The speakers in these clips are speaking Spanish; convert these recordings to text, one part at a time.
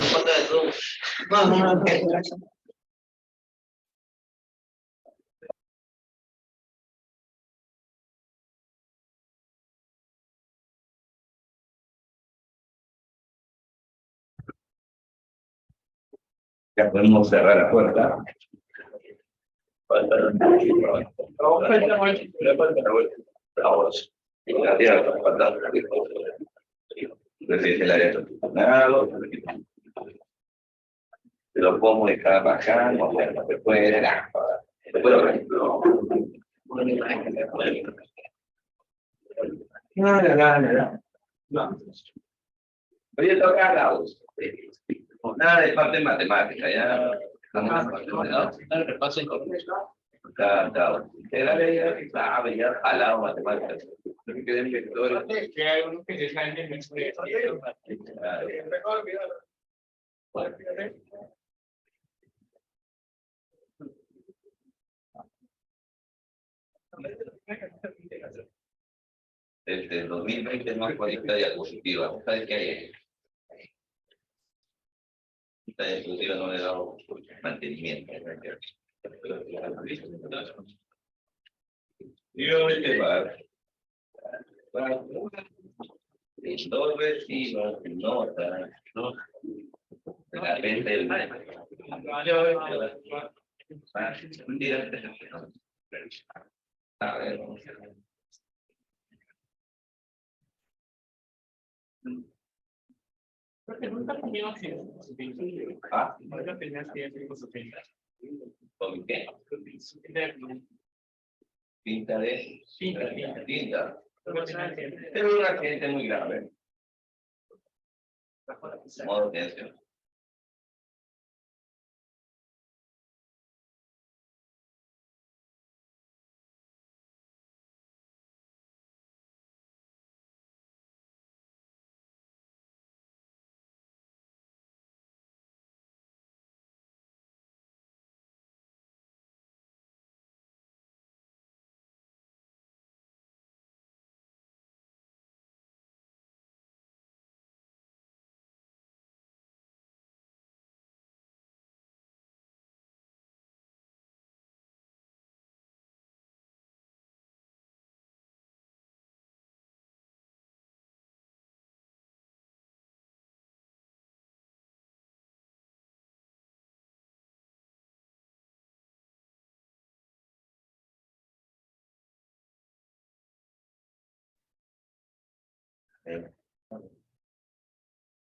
foto de Zoom. Ya podemos cerrar la puerta. Entonces el área acondicionado. Se lo puedo modificar para acá, no se puede. Se puede. No. Oye, toca la voz. Nada de parte matemática, ya estamos era de sabe, ya jalado matemáticas. Que queden vectores. Que hay uno que se sale en Desde el 2020 más cualita diapositiva. ¿Sabes qué hay ahí? Esta diapositiva no le he dado mantenimiento. Yo te va. Dos vecinos, nota, ¿no? La venta del un día. A ver, vamos a ver. Porque nunca tenía acceso. Ah, Nunca tenía acceso. ¿con qué? Pinta de. Pinta. Es un accidente muy grave. Modo tensión.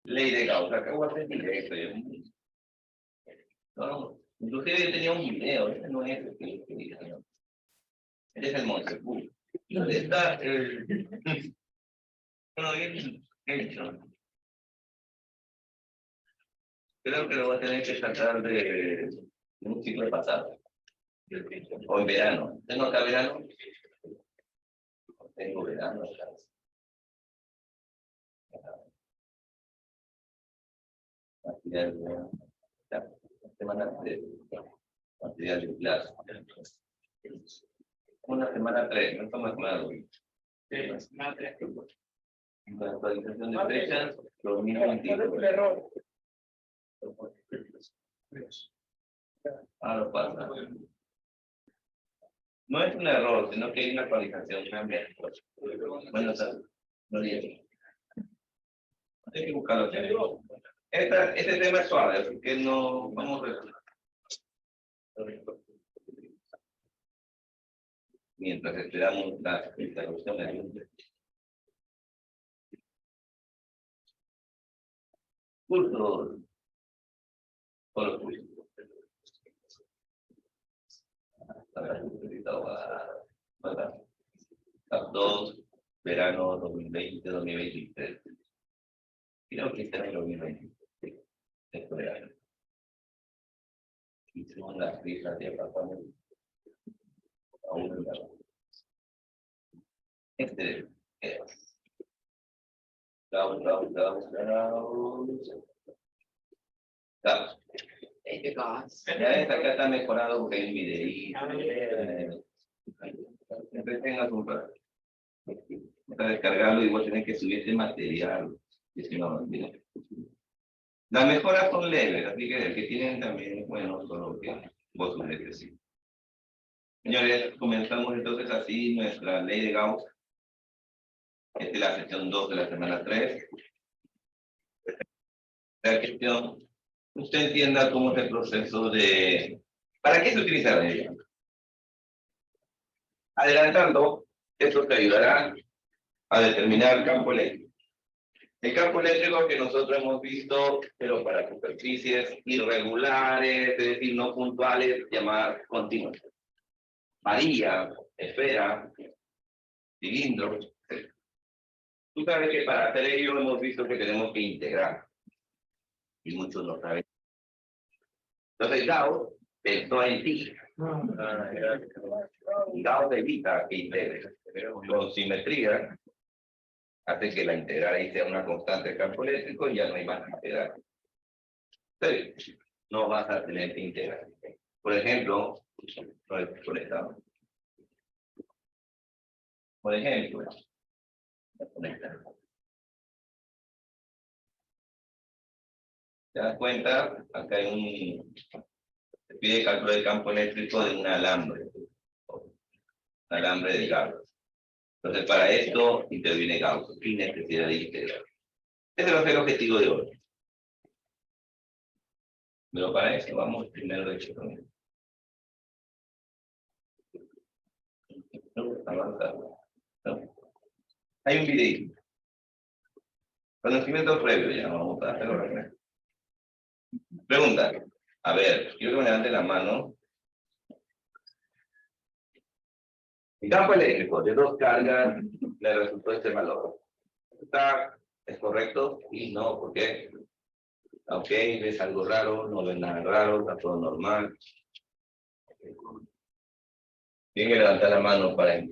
Ley de causa, que voy a hacer directo. No, inclusive yo tenía un video, este no es el que este es el Montepú. ¿Dónde está el? Bueno, bien hecho. Creo que lo voy a tener que sacar de un ciclo pasado. O en verano. ¿Tengo acá verano? Tengo verano acá. Material de semana 3. Material de clase. Una semana 3, no estamos claros. Semana 3. La actualización de fechas, 2021. Ah, lo pasa. No es un error, sino que hay una actualización cambia. Bueno, no digo. Hay que buscarlo. Este tema es suave, así que no vamos a ver. Mientras esperamos la interrupción del curso. Por los cursos. Cap 2, verano 2020-2023. Creo que este es el 2020. Este verano. Hicimos las listas de apartamentos. Aún en la. Este es. Caos. Ya esta acá está mejorado porque hay un videíto. Tengas un rato. Para descargarlo y voy a tener que subir este material. Y si no, mira. Las mejoras son leves, así que el que tienen también es bueno, solo que vos que sí. Señores, comenzamos entonces así nuestra ley de Gauss. Esta es la sección 2 de la semana 3. La cuestión, usted entienda cómo es el proceso de... ¿Para qué se utiliza la ley de Gauss? Adelantando, esto te ayudará a determinar el campo eléctrico. El campo eléctrico que nosotros hemos visto, pero para superficies irregulares, es decir, no puntuales, llamadas continuas. Varilla, esfera, cilindro. Tú sabes que para hacer ello hemos visto que tenemos que integrar. Y muchos no saben. Entonces Gauss pensó en ti. Gauss evita que integres. Con simetría hace que la integral ahí sea una constante de campo eléctrico y ya no hay más integral. Entonces, no vas a tener que integrar. Por ejemplo, ¿te das cuenta? Acá hay se pide cálculo del campo eléctrico de un alambre de Gauss. Entonces, para esto interviene Gauss, sin necesidad de integrar. Ese va a ser el objetivo de hoy. Pero para eso vamos primero de hecho. ¿No? Hay un video. Conocimiento previo, ya vamos a hacerlo. Pregunta. A ver, quiero que me levanten la mano. El campo eléctrico de dos cargas le resultó este valor. ¿Es correcto? Y no, ¿por qué? Ok, ves algo raro, no ves nada raro, está todo normal. Tienen que levantar la mano para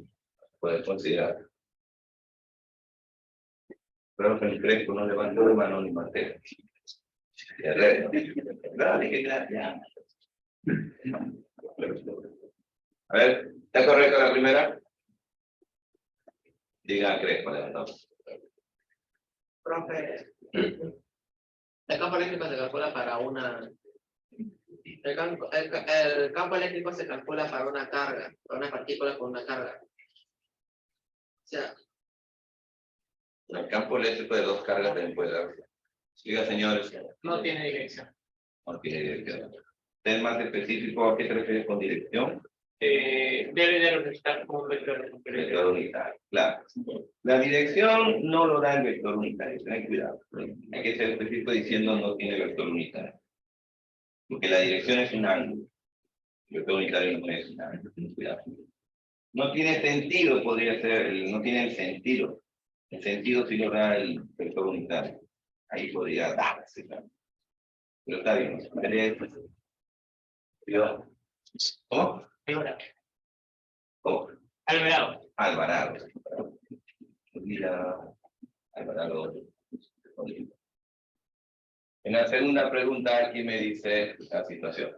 poder considerar. Pero que el Crespo no levantó la mano ni Mateo. Dale, que gracias. A ver, ¿está correcta la primera? Diga Crespo, levantamos. Profe, el campo eléctrico se calcula para una... El campo eléctrico se calcula para una carga, para una partícula con una carga. O sea, El campo eléctrico de dos cargas también puede darse. Diga, señores. No tiene dirección. No tiene dirección. ¿Es más específico a qué te refieres con dirección? Debe de representar como un vector. Vector unitario, claro. La dirección no lo da el vector unitario, ten cuidado. Hay que ser específico diciendo no tiene vector unitario. Porque la dirección es un ángulo. El vector unitario no es un ángulo, ten cuidado. No tiene sentido, podría ser, no tiene el sentido. El sentido sí lo da el vector unitario. Ahí podría darse, ¿no? Pero está bien. ¿Cómo? ¿Cómo? Alvarado. Alvarado. Mira, Alvarado. En la segunda pregunta aquí me dice la situación.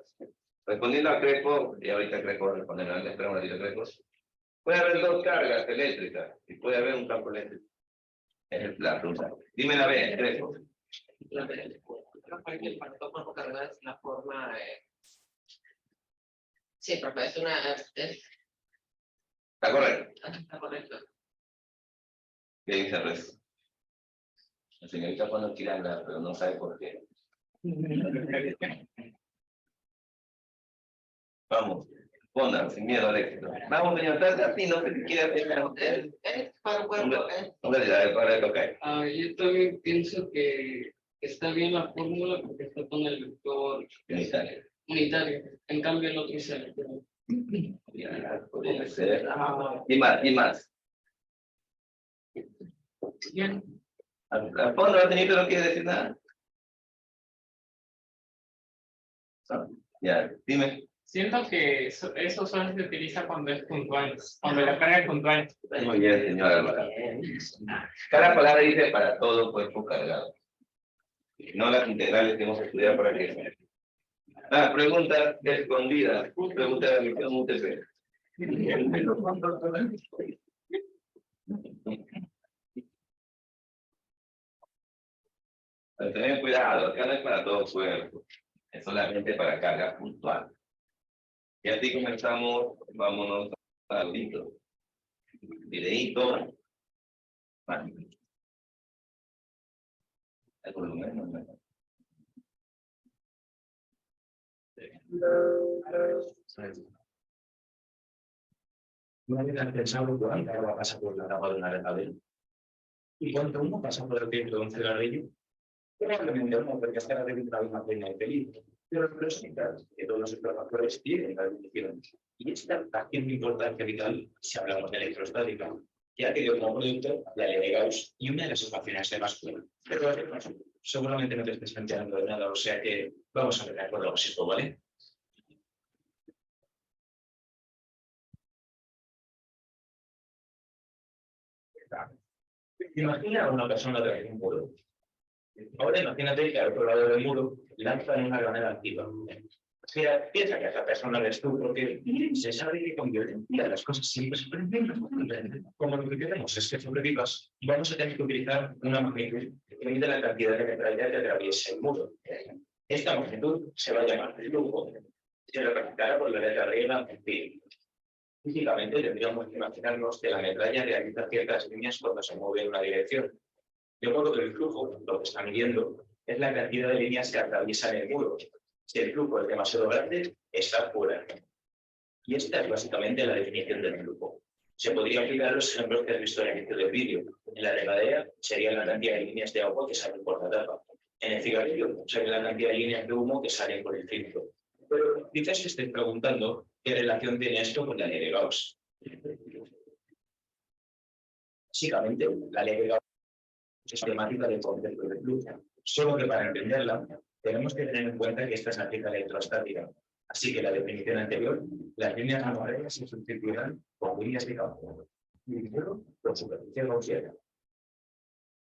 Respondiendo a Crespo, y ahorita Crespo va a responder, ¿no? Espera un ratito, Crespo. Puede haber dos cargas eléctricas y puede haber un campo eléctrico. Es la pregunta. Dime la vez, Crespo. el factor cuerpo cargado es la forma... Sí, profe, es una... ¿Está correcto? Está correcto. ¿Qué dice el resto? La señorita Juan quiere hablar, pero no sabe por qué. Vamos, pongan sin miedo al éxito. Vamos, señor, así no sé si quiere hacer. Es para cuerpo, Yo también pienso que está bien la fórmula porque está con el vector unitario. En cambio, el otro es el Puede ser. Y más. Bien. Al fondo, la señorita no quiere decir nada. Ya, dime. Siento que eso solo se utiliza cuando es puntual, cuando la carga es puntual. Muy bien, señora Alvarado. Cada palabra dice para todo cuerpo cargado. No las integrales que hemos estudiado para que... pregunta escondida. Pregunta de la misión UTP. Pero ten cuidado, acá no es para todo cuerpo, es solamente para carga puntual. Y así comenzamos, vámonos al videito. Videito. Vale. El volumen no me... Una vez has pensado cuánta agua pasa por la tapa de una regadera y cuánto humo pasa por el filtro de un cigarrillo, probablemente no, porque esta la de la misma pena de peligro. Pero resulta que todos los explotadores tienen la definición. Y esta tiene importancia vital si hablamos de electrostática, ya que dio como producto la ley de Gauss y una de las ecuaciones de Maxwell. Pero seguramente no te estés enterando de nada, o sea que vamos a ver por lo básico, ¿vale? Imagina a una persona de un muro. Ahora imagínate que al otro lado del muro lanzan una granada activa. O sea, piensa que esa persona eres tú, porque se sabe que con violencia las cosas siempre se prenden. Como lo que queremos es que sobrevivas, vamos a tener que utilizar una magnitud que mide la cantidad de metralla que atraviesa el muro. Esta magnitud se va a llamar flujo. Se representará por la letra griega en pi. Físicamente tendríamos que imaginarnos que la metralla realiza ciertas líneas cuando se mueve en una dirección. De modo que el flujo, lo que está midiendo, es la cantidad de líneas que atraviesan el muro. Si el flujo es demasiado grande, está fuera. Y esta es básicamente la definición del flujo. Se podría aplicar los ejemplos que has visto en el inicio del vídeo. En la regadera sería la cantidad de líneas de agua que salen por la tapa. En el cigarrillo sería la cantidad de líneas de humo que salen por el filtro. Pero quizás se estén preguntando qué relación tiene esto con la ley de Gauss. Básicamente, la ley de Gauss es matemática del concepto de flujo. Solo que para entenderla, tenemos que tener en cuenta que esta es la física electrostática. Así que la definición anterior, las líneas amarillas se sustituirán con líneas de campo. Y luego, por superficie gaussiana.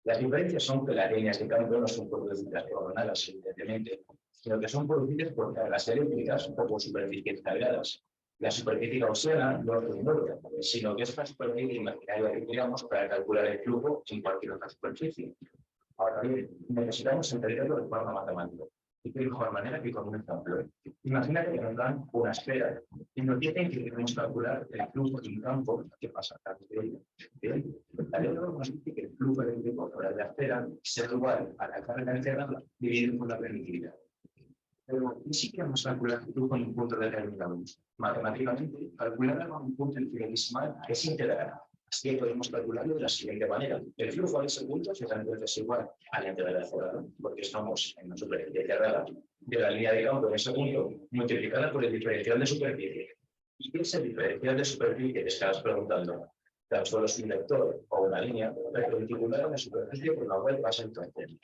Las diferencias son que las líneas de campo no son producidas por ordenadas, evidentemente, sino que son producidas por cargas eléctricas o por superficies cargadas. La superficie gaussiana no es un sino que es una superficie imaginaria que utilizamos para calcular el flujo en cualquier otra superficie. Ahora bien, necesitamos entenderlo de forma matemática. Y qué mejor manera que con un ejemplo. Imagínate que nos dan una esfera y nos dicen que debemos calcular el flujo de un campo que pasa a través de ella. Bien, la ley nos dice que el flujo eléctrico fuera de la esfera será igual a la carga encerrada dividido por la permitividad. Pero ni siquiera vamos a calcular el flujo en un punto determinado. Matemáticamente, calcular algo en un punto infinitesimal es integral. Así que podemos calcularlo de la siguiente manera. El flujo de ese punto será entonces igual a la integral cerrada, porque estamos en una superficie cerrada de la línea de campo en ese punto, multiplicada por el diferencial de superficie. ¿Y qué es el diferencial de superficie que estabas preguntando? Tan solo es un vector o una línea perpendicular a la superficie por la cual pasa el tránsito.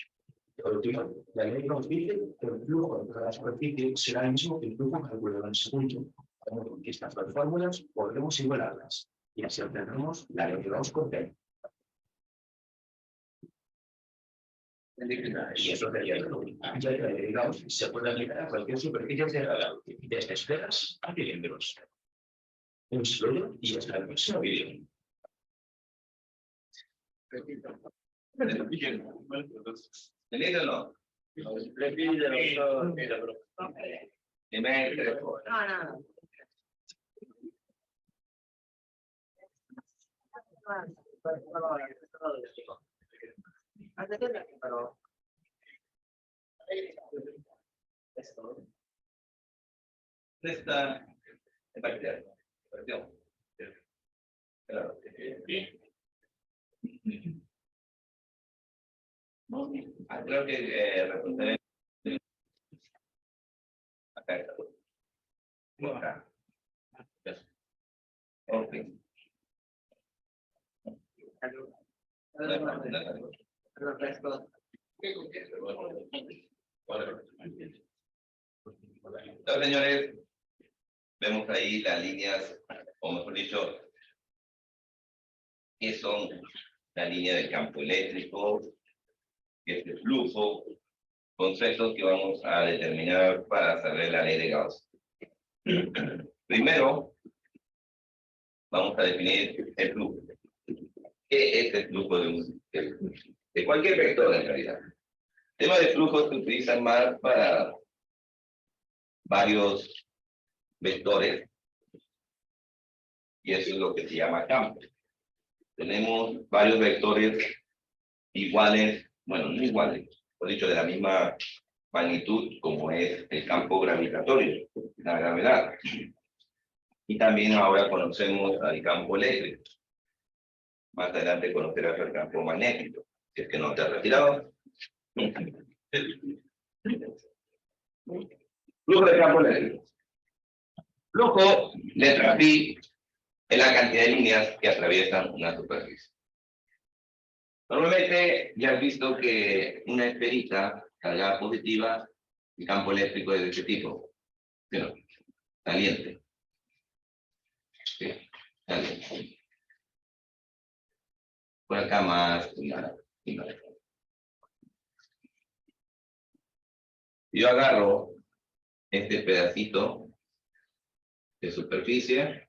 Por último, la ley nos dice que el flujo de la superficie será el mismo que el flujo calculado en ese punto. Con estas dos fórmulas podremos igualarlas. Y así obtenemos la ley de Gauss con T. Y eso sería el número. Ya que la ley de Gauss se puede aplicar a cualquier superficie cerrada, desde esferas a cilindros. Un saludo y hasta el próximo vídeo. ¿Entendido o no? Dime el teléfono. No. Pero esto Esta es bacteria. Claro. Creo que responder acá está. Acá. Ok. Entonces, señores, vemos ahí las líneas, o mejor dicho, que son la línea del campo eléctrico, que es el flujo, conceptos que vamos a determinar para saber la ley de Gauss. Primero, vamos a definir el flujo. ¿Qué es el flujo de cualquier vector en realidad? El tema de flujo se utiliza más para varios vectores, y eso es lo que se llama campo. Tenemos varios vectores iguales, bueno, no iguales, por dicho, de la misma magnitud como es el campo gravitatorio, la gravedad. Y también ahora conocemos al campo eléctrico. Más adelante conocerás el campo magnético, si es que no te has retirado. Flujo de campo eléctrico. Flujo, letra P, es la cantidad de líneas que atraviesan una superficie. Normalmente ya has visto que una esferita cargada positiva, el campo eléctrico es de este tipo. Pero, caliente. ¿Sí? Caliente. Por acá más, y más. Yo agarro este pedacito de superficie,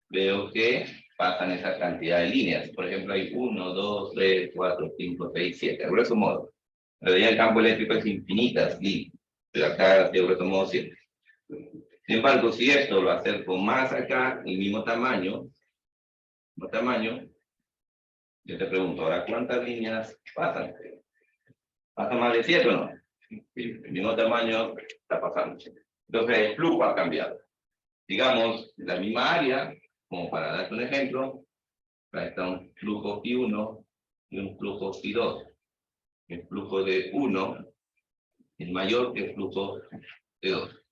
veo que pasan esa cantidad de líneas. Por ejemplo, hay 1, 2, 3, 4, 5, 6, 7, a grueso modo. Pero ya el campo eléctrico es infinitas, y pero acá de grueso modo 7. Sin embargo, si esto lo acerco más acá, el mismo tamaño, yo te pregunto, ahora, ¿cuántas líneas pasan? ¿Pasa más de 7 o no? El mismo tamaño está pasando. Entonces, el flujo ha cambiado. Digamos, la misma área, como para darte un ejemplo, ahí está un flujo I1 y un flujo I2. El flujo de 1 es mayor que el flujo de 2.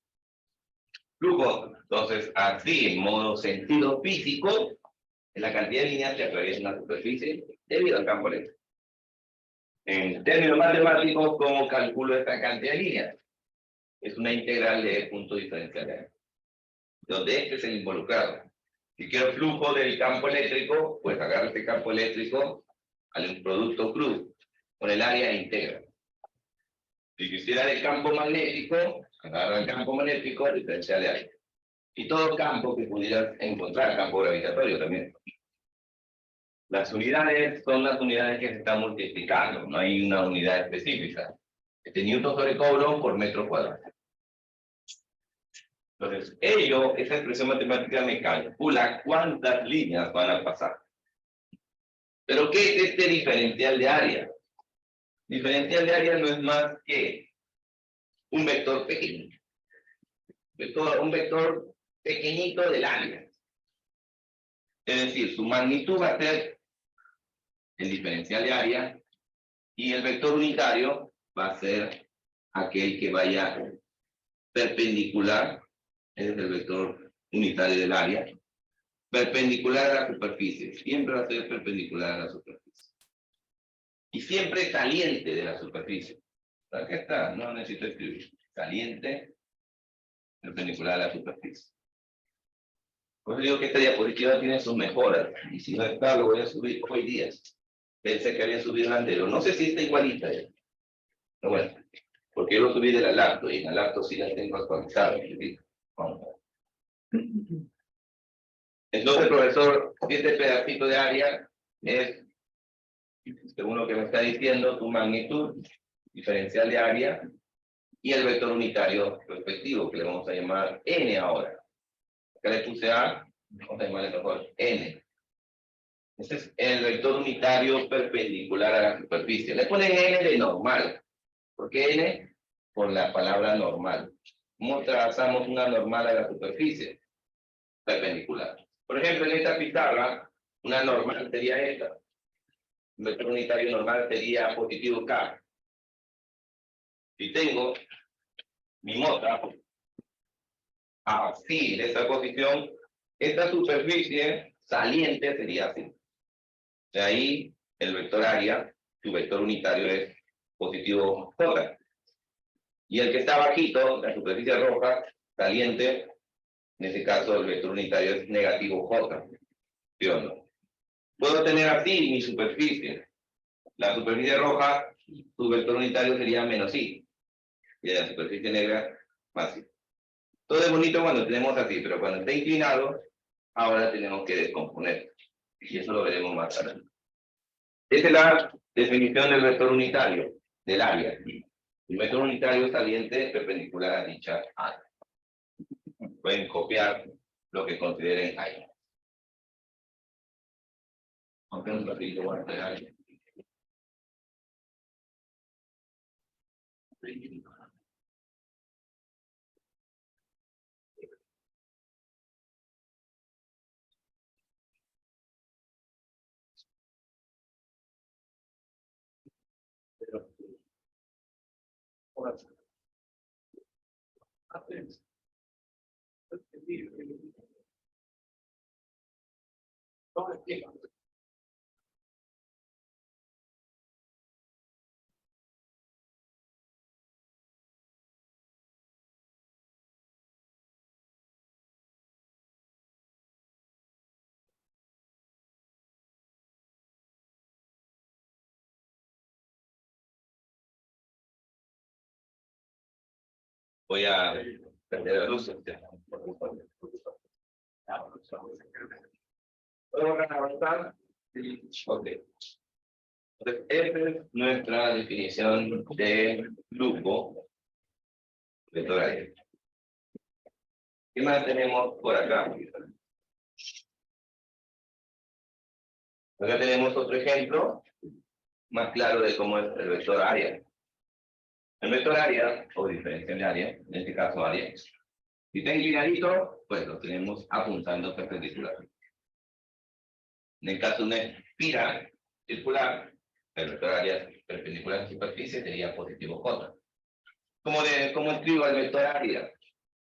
Flujo, entonces, así, en modo sentido físico, es la cantidad de líneas que atraviesan una superficie debido al campo eléctrico. En términos matemáticos, ¿cómo calculo esta cantidad de líneas? Es una integral de punto diferencial de área, donde este es el involucrado. Si quiero el flujo del campo eléctrico, pues agarro este campo eléctrico al producto cruz con el área e integra. Si quisiera el campo magnético, agarro el campo magnético diferencial de área. Y todo campo que pudieras encontrar, campo gravitatorio también. Las unidades son las unidades que se están multiplicando, no hay una unidad específica. Newton sobre Coulomb por metro cuadrado. Entonces, esa expresión matemática me calcula cuántas líneas van a pasar. Pero, ¿qué es este diferencial de área? Diferencial de área no es más que un vector pequeño. Un vector pequeñito del área. Es decir, su magnitud va a ser el diferencial de área y el vector unitario va a ser aquel que vaya perpendicular, ese es el vector unitario del área, perpendicular a la superficie, siempre va a ser perpendicular a la superficie. Y siempre saliente de la superficie. Acá está, no necesito escribir. Saliente, perpendicular a la superficie. Pues digo que esta diapositiva tiene sus mejoras, y si no está, lo voy a subir hoy día. Pensé que había subido la anterior. No sé si está igualita. Pero bueno, porque yo lo subí de la laptop, y en la laptop sí la tengo actualizada. Vamos a ver. Entonces, profesor, este pedacito de área es, según lo que me está diciendo, tu magnitud diferencial de área y el vector unitario respectivo, que le vamos a llamar n ahora. Acá le puse A, vamos a llamarle mejor n. Este es el vector unitario perpendicular a la superficie. Le ponen n de normal. ¿Por qué n? Por la palabra normal. ¿Cómo trazamos una normal a la superficie? Perpendicular. Por ejemplo, en esta pizarra, una normal sería esta. Un vector unitario normal sería positivo K. Si tengo mi mota así, en esta posición, esta superficie saliente sería así. De ahí, el vector área, su vector unitario es positivo J. Y el que está bajito, la superficie roja, saliente, en este caso el vector unitario es negativo J. ¿Sí o no? Puedo tener así mi superficie. La superficie roja, su vector unitario sería menos I. Y la superficie negra, más I. Todo es bonito cuando tenemos así, pero cuando está inclinado, ahora tenemos que descomponer. Y eso lo veremos más tarde. Esta es la definición del vector unitario. del área. El vector unitario saliente perpendicular a dicha área. Pueden copiar lo que consideren ahí. Aunque un ratito voy a entregar. Voy a perder la luz. ¿Podemos avanzar? Ok. Entonces, esta es nuestra definición de grupo vectorial. ¿Qué más tenemos por acá? Acá tenemos otro ejemplo más claro de cómo es el vector área. El vector área, o diferencial de área, en este caso área, si está inclinadito, pues lo tenemos apuntando perpendicular. En el caso de una espiral circular, el vector área perpendicular a la superficie sería positivo J. ¿Cómo escribo el vector área?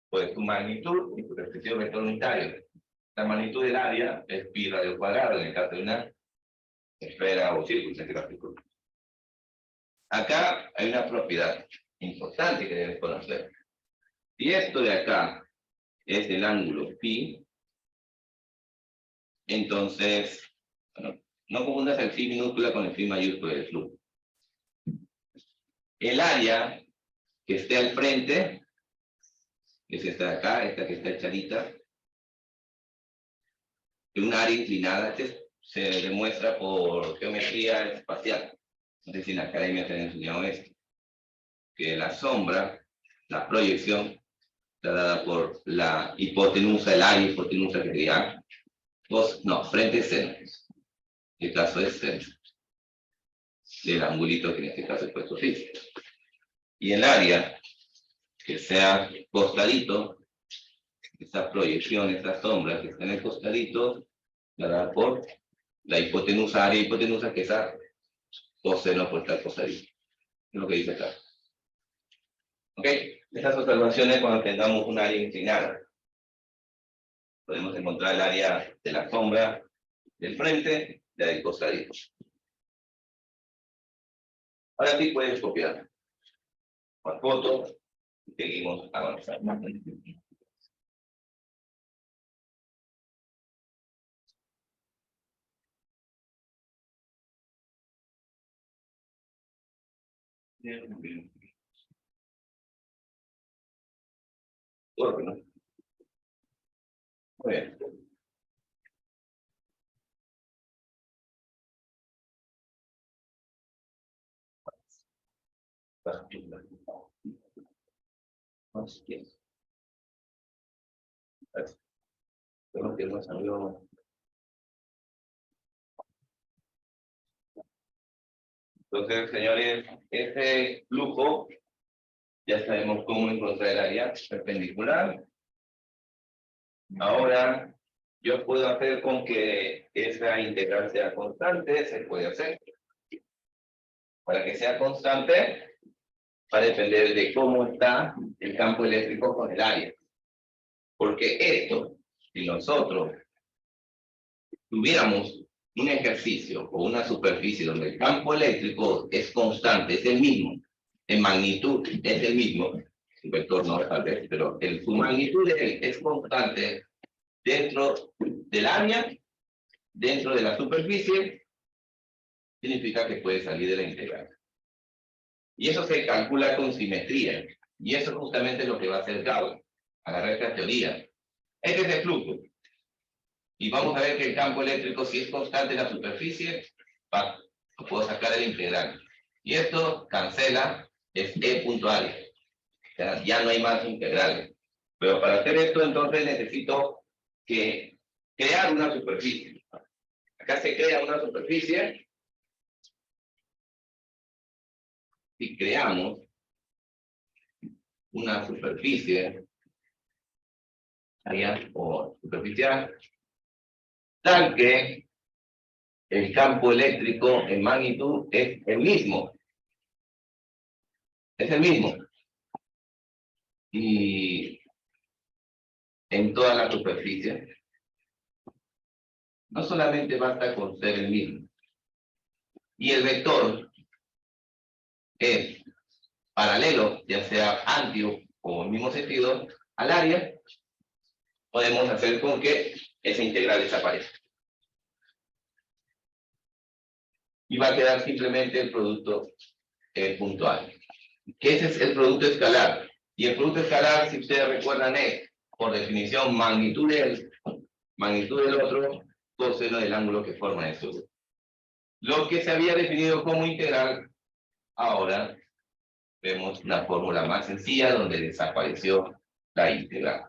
Pues su magnitud y su respectivo vector unitario. La magnitud del área es pi radio al cuadrado, en el caso de una esfera o círculo, en este caso círculo. Acá hay una propiedad importante que debes conocer. Si esto de acá es el ángulo phi, entonces, bueno, no confundas el phi minúscula con el phi mayúscula del flujo. El área que esté al frente, que es esta de acá, esta que está echadita, que un área inclinada se demuestra por geometría espacial. No sé si en la academia te han enseñado esto. Que la sombra, la proyección, está dada por la hipotenusa, el área hipotenusa que sería frente centro. En este caso es centro. Del angulito que en este caso es puesto así. Y el área que sea costadito, esa proyección, esa sombra que está en el costadito, dada por la hipotenusa, área hipotenusa, que esa coseno por estar costadito. Es lo que dice acá. ¿Ok? Estas observaciones cuando tengamos un área inclinada. Podemos encontrar el área de la sombra del frente, la del costadito. Ahora sí puedes copiar. Más fotos y seguimos avanzando. Bueno, muy bien. Creo que no salió. Entonces, señores, este flujo, ya sabemos cómo encontrar el área perpendicular. Ahora, yo puedo hacer con que esa integral sea constante, se puede hacer. Para que sea constante, va a depender de cómo está el campo eléctrico con el área. Porque esto, si nosotros tuviéramos un ejercicio o una superficie donde el campo eléctrico es constante, es el mismo, en magnitud es el mismo, el vector no tal vez, pero su magnitud es constante dentro del área, dentro de la superficie, significa que puede salir de la integral. Y eso se calcula con simetría, y eso es justamente lo que va a hacer Gauss, agarrar esta teoría. Este es el flujo. Y vamos a ver que el campo eléctrico, si es constante en la superficie, lo puedo sacar de la integral. Y esto cancela, es E puntual. O sea, ya no hay más integrales. Pero para hacer esto, entonces necesito que crear una superficie. Acá se crea una superficie. Si creamos una superficie, o superficial, tal que el campo eléctrico en magnitud es el mismo. Es el mismo. Y en toda la superficie, no solamente basta con ser el mismo. Y el vector es paralelo, ya sea anti o en mismo sentido, al área, podemos hacer con que esa integral desaparezca. Y va a quedar simplemente el producto puntual. Que ese es el producto escalar. Y el producto escalar, si ustedes recuerdan, es, por definición, magnitud del otro, coseno del ángulo que forma eso. Lo que se había definido como integral, ahora vemos una fórmula más sencilla donde desapareció la integral.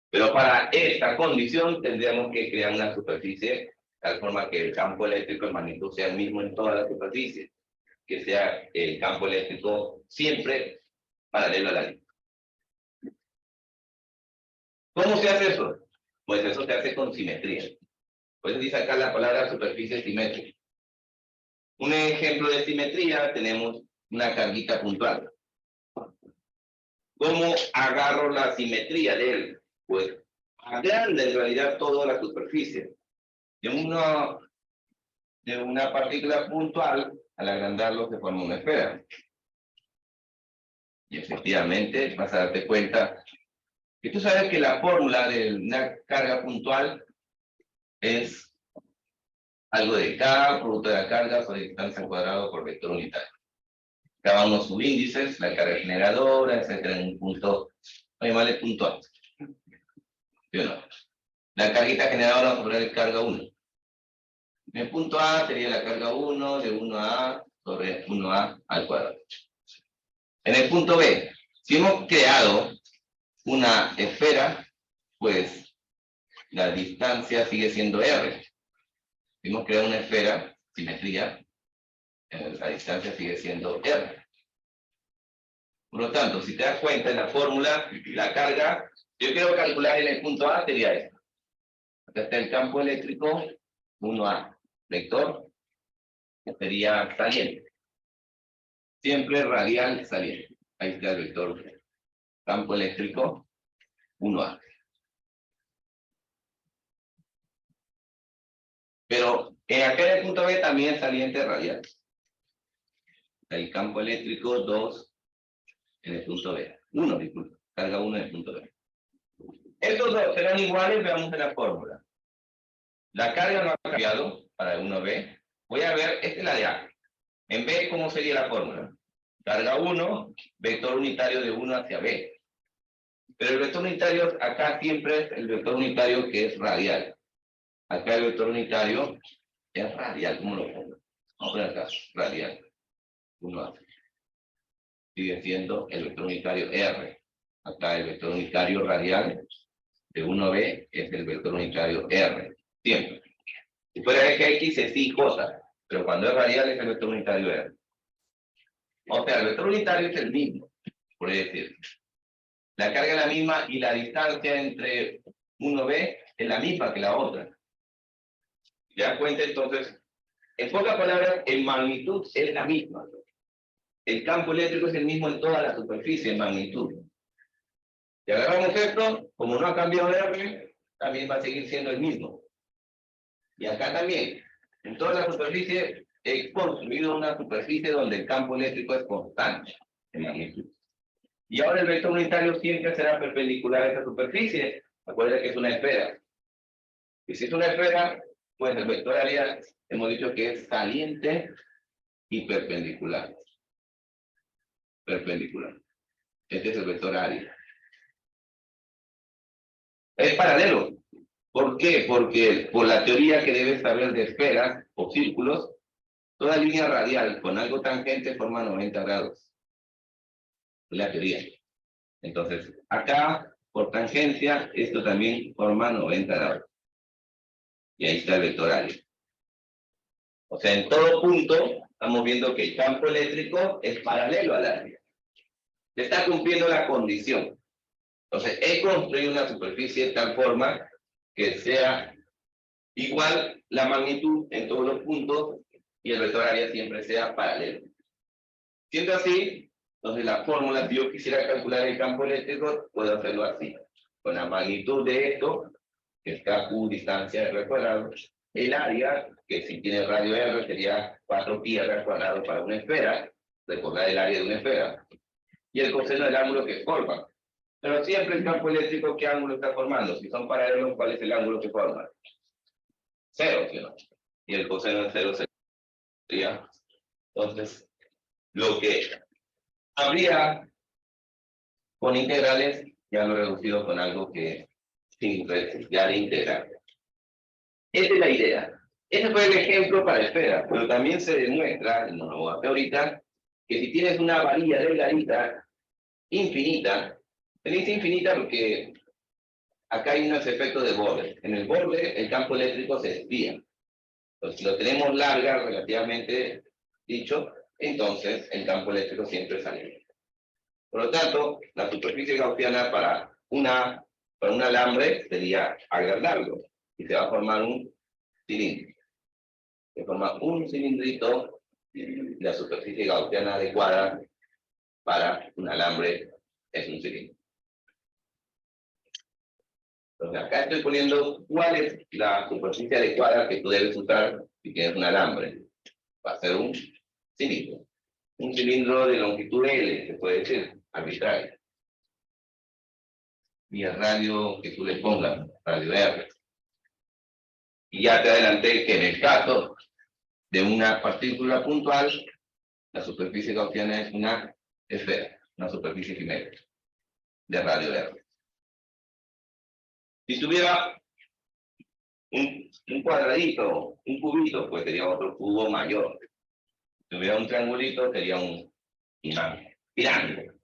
Pero para esta condición tendríamos que crear una superficie de tal forma que el campo eléctrico en magnitud sea el mismo en toda la superficie, que sea el campo eléctrico siempre paralelo a la línea. ¿Cómo se hace eso? Pues eso se hace con simetría. Pues dice acá la palabra superficie simétrica. Un ejemplo de simetría, tenemos una carguita puntual. ¿Cómo agarro la simetría de él? Pues agranda en realidad toda la superficie. De una partícula puntual, al agrandarlo se forma una esfera. Y efectivamente vas a darte cuenta que tú sabes que la fórmula de una carga puntual es algo de K, producto de la carga sobre distancia al cuadrado por vector unitario. Cada uno subíndices, la carga generadora, etcétera, en un punto, llamarle puntual. ¿Sí o no? La carguita generadora sobre el carga 1. En el punto A sería la carga 1 de 1 a A sobre 1A al cuadrado. En el punto B, si hemos creado una esfera, pues la distancia sigue siendo R. Si hemos creado una esfera, simetría, la distancia sigue siendo R. Por lo tanto, si te das cuenta en la fórmula, la carga, yo quiero calcular en el punto A, sería esto. Acá está el campo eléctrico, 1A, vector, que sería saliente. Siempre radial saliente. Ahí está el vector campo eléctrico, 1A. Pero en aquel punto B también saliente radial. El campo eléctrico 2 en el punto B. 1, disculpa. Carga 1 en el punto B. Estos dos serán iguales, veamos en la fórmula. La carga no ha cambiado para el 1B. Voy a ver, esta es la de A. En B, ¿cómo sería la fórmula? Carga 1, vector unitario de 1 hacia B. Pero el vector unitario acá siempre es el vector unitario que es radial. Acá el vector unitario es radial, ¿cómo lo pongo? Vamos a poner acá, radial. 1A. Sigue siendo el vector unitario R. Acá el vector unitario radial de 1B es el vector unitario R. Siempre. Si fuera X es Y, J, pero cuando es radial es el vector unitario R. O sea, el vector unitario es el mismo, por decir. La carga es la misma y la distancia entre 1B es la misma que la otra. ¿Te das cuenta? Entonces, en pocas palabras, en magnitud es la misma. El campo eléctrico es el mismo en toda la superficie, en magnitud. Si agarramos esto, como no ha cambiado R, también va a seguir siendo el mismo. Y acá también, en toda la superficie, he construido una superficie donde el campo eléctrico es constante en magnitud. Y ahora el vector unitario siempre será perpendicular a esa superficie. Acuérdense que es una esfera. Y si es una esfera, pues el vector área hemos dicho que es saliente y perpendicular. Perpendicular. Este es el vector área. Es paralelo. ¿Por qué? Porque por la teoría que debes saber de esferas o círculos, Toda línea radial con algo tangente forma 90 grados. Es la teoría. Entonces, acá, por tangencia, esto también forma 90 grados. Y ahí está el vector área. O sea, en todo punto, estamos viendo que el campo eléctrico es paralelo al área. Se está cumpliendo la condición. Entonces, he construido una superficie de tal forma que sea igual la magnitud en todos los puntos y el vector área siempre sea paralelo. Siendo así, entonces la fórmula, si yo quisiera calcular el campo eléctrico, puedo hacerlo así. Con la magnitud de esto, que es KQ, distancia R cuadrado, el área, que si tiene radio R, sería 4πr cuadrado para una esfera, recordar el área de una esfera, y el coseno del ángulo que forma. Pero siempre el campo eléctrico, ¿qué ángulo está formando? Si son paralelos, ¿cuál es el ángulo que forma? 0, ¿sí, no? Y el coseno de 0 sería. Entonces, lo que habría con integrales, ya lo he reducido con algo que sin ya de integral. Esa es la idea. Ese fue el ejemplo para esfera, pero también se demuestra, no lo voy a hacer ahorita, que si tienes una varilla delgadita, infinita, se dice infinita porque acá hay unos efectos de borde. En el borde, el campo eléctrico se desvía. Entonces, si lo tenemos larga, relativamente dicho, entonces el campo eléctrico siempre sale. Por lo tanto, la superficie gaussiana para un alambre sería agrandarlo y se va a formar un cilindro. Se forma un cilindrito y la superficie gaussiana adecuada para un alambre es un cilindro. Entonces acá estoy poniendo cuál es la superficie adecuada que tú debes usar si tienes un alambre. Va a ser un cilindro. Un cilindro de longitud L, se puede decir, arbitrario. Y el radio que tú le pongas, radio R. Y ya te adelanté que en el caso de una partícula puntual, la superficie gaussiana es una esfera, una superficie simétrica de radio R. Si tuviera un cuadradito, un cubito, pues sería otro cubo mayor. Si tuviera un triangulito, sería un pirámide.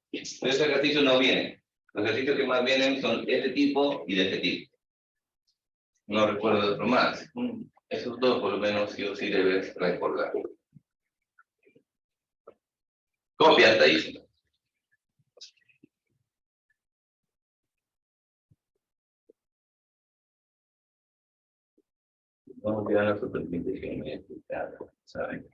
Pero ese ejercicio no viene. Los ejercicios que más vienen son de este tipo y de este tipo. No recuerdo de otro más. Esos dos, por lo menos, sí o sí debes recordar. Copia hasta ahí. Vamos a olvidar la superficie geométrica, ¿saben?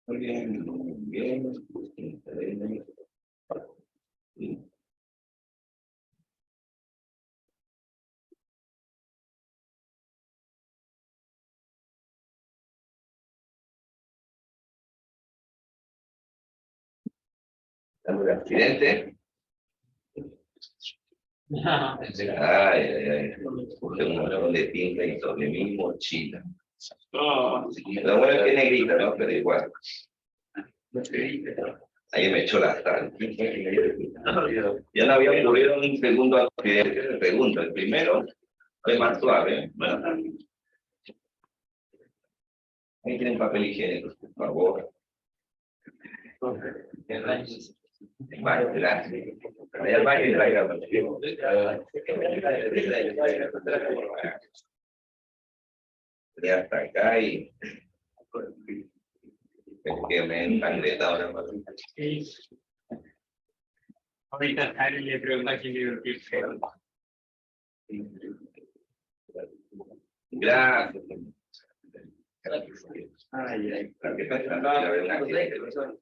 Muy bien, muy bien. ¿Estamos de accidente? Ay. Puse un montón de tinta y sobre mi mochila. La buena es que es negrita, ¿no? Pero igual. Ahí me echó la sal. Ya no había ocurrido un segundo accidente de pregunta. El primero fue más suave. Bueno, ahí tienen papel higiénico, por favor. Vale, gracias. Vaya al baño y traiga. Ya hasta acá y es que me he ensangrentado la mano. Ahorita alguien le pregunta quién le Gracias. Ay, ay. Porque está tratando de ver una cosa.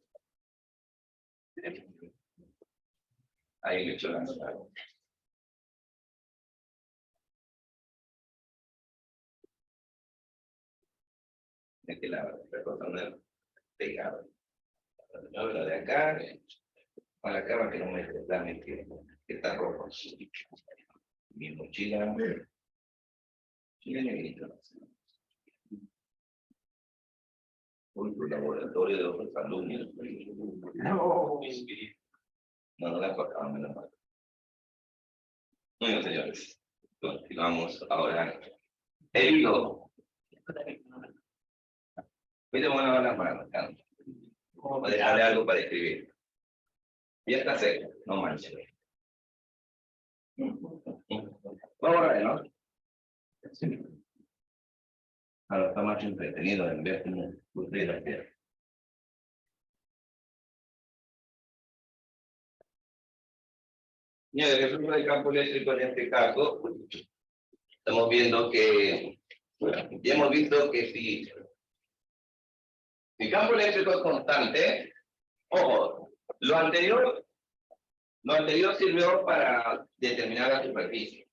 Ahí le echo la mano. De que la cosa no es pegada. La de acá, a la cama que no me reclamen que está rojo. Mi mochila. Chile negrito. Un laboratorio de otros alumnos. No la cortamos, menos mal. Bueno, señores, continuamos ahora. El hilo. Voy a tomar las manos, voy a dejarle algo para escribir. Ya está seco, no manches. Vamos a ver, ¿no? Sí. Ahora está más entretenido en vez de sufrir la tierra. Y el ejemplo del campo eléctrico en este caso, estamos viendo que, ya hemos visto que si el campo eléctrico es constante, ojo, lo anterior sirvió para determinar la superficie.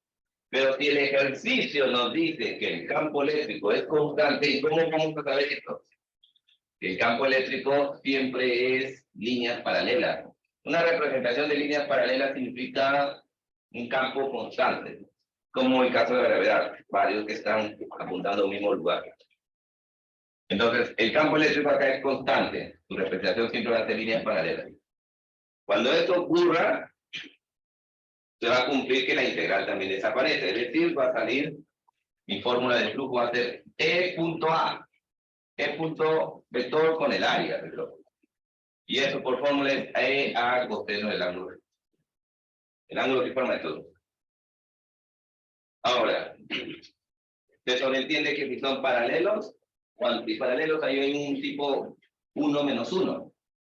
Pero si el ejercicio nos dice que el campo eléctrico es constante, ¿cómo vamos a saber esto? El campo eléctrico siempre es líneas paralelas. Una representación de líneas paralelas significa un campo constante, como el caso de la gravedad, varios que están apuntando al mismo lugar. Entonces, el campo eléctrico acá es constante, su representación siempre va a ser líneas paralelas. Cuando esto ocurra, se va a cumplir que la integral también desaparece, es decir, va a salir, mi fórmula de flujo va a ser E punto A, E punto vector con el área, y eso por fórmula es E A coseno del ángulo. El ángulo que forma esto. Ahora, se sobreentiende que si son paralelos o antiparalelos, ahí hay un tipo 1 menos 1.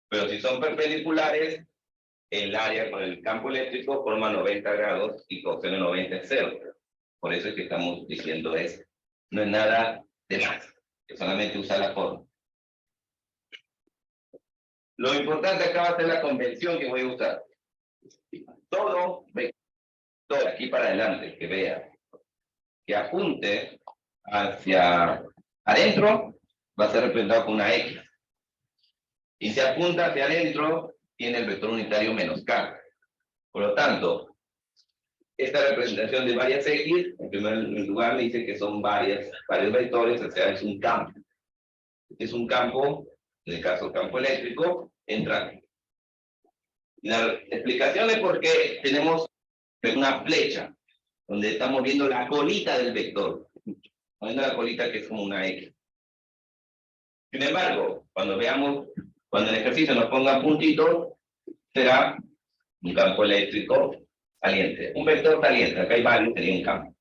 Pero si son perpendiculares, el área con el campo eléctrico forma 90 grados y coseno 90 es 0. Por eso es que estamos diciendo eso. No es nada de más, es solamente usar la forma. Lo importante acá va a ser la convención que voy a usar. Todo vector aquí para adelante que vea, que apunte hacia adentro, va a ser representado con una X. Y si apunta hacia adentro, tiene el vector unitario menos K. Por lo tanto, esta representación de varias X, en primer lugar me dice que son varios vectores, o sea, es un campo. Es un campo, en el caso campo eléctrico, entrante. La explicación es porque tenemos una flecha, donde estamos viendo la colita del vector. Viendo la colita que es como una X. Sin embargo, cuando el ejercicio nos ponga puntitos, será un campo eléctrico saliente. Un vector saliente, acá hay varios, sería un campo.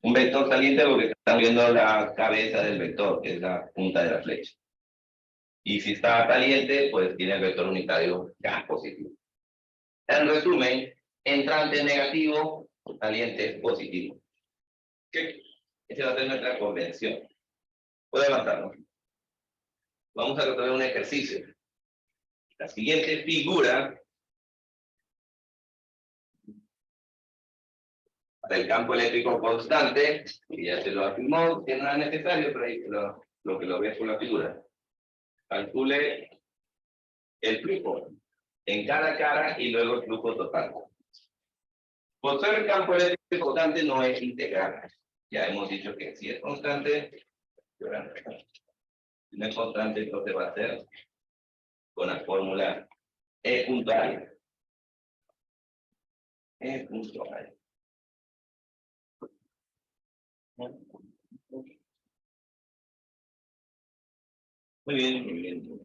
Un vector saliente porque están viendo la cabeza del vector, que es la punta de la flecha. Y si está saliente, pues tiene el vector unitario ya positivo. En resumen, entrante negativo, saliente positivo. ¿Qué? Esa va a ser nuestra convención. Puedo avanzarnos. Vamos a resolver un ejercicio. La siguiente figura del campo eléctrico constante, que ya se lo afirmó, que no era necesario, pero ahí lo que lo ve por la figura. Calcule el flujo en cada cara y luego el flujo total. Por ser el campo eléctrico constante no es integral. Ya hemos dicho que si es constante, si no es constante, entonces va a ser con la fórmula E punto área. E punto área. Muy bien, muy bien.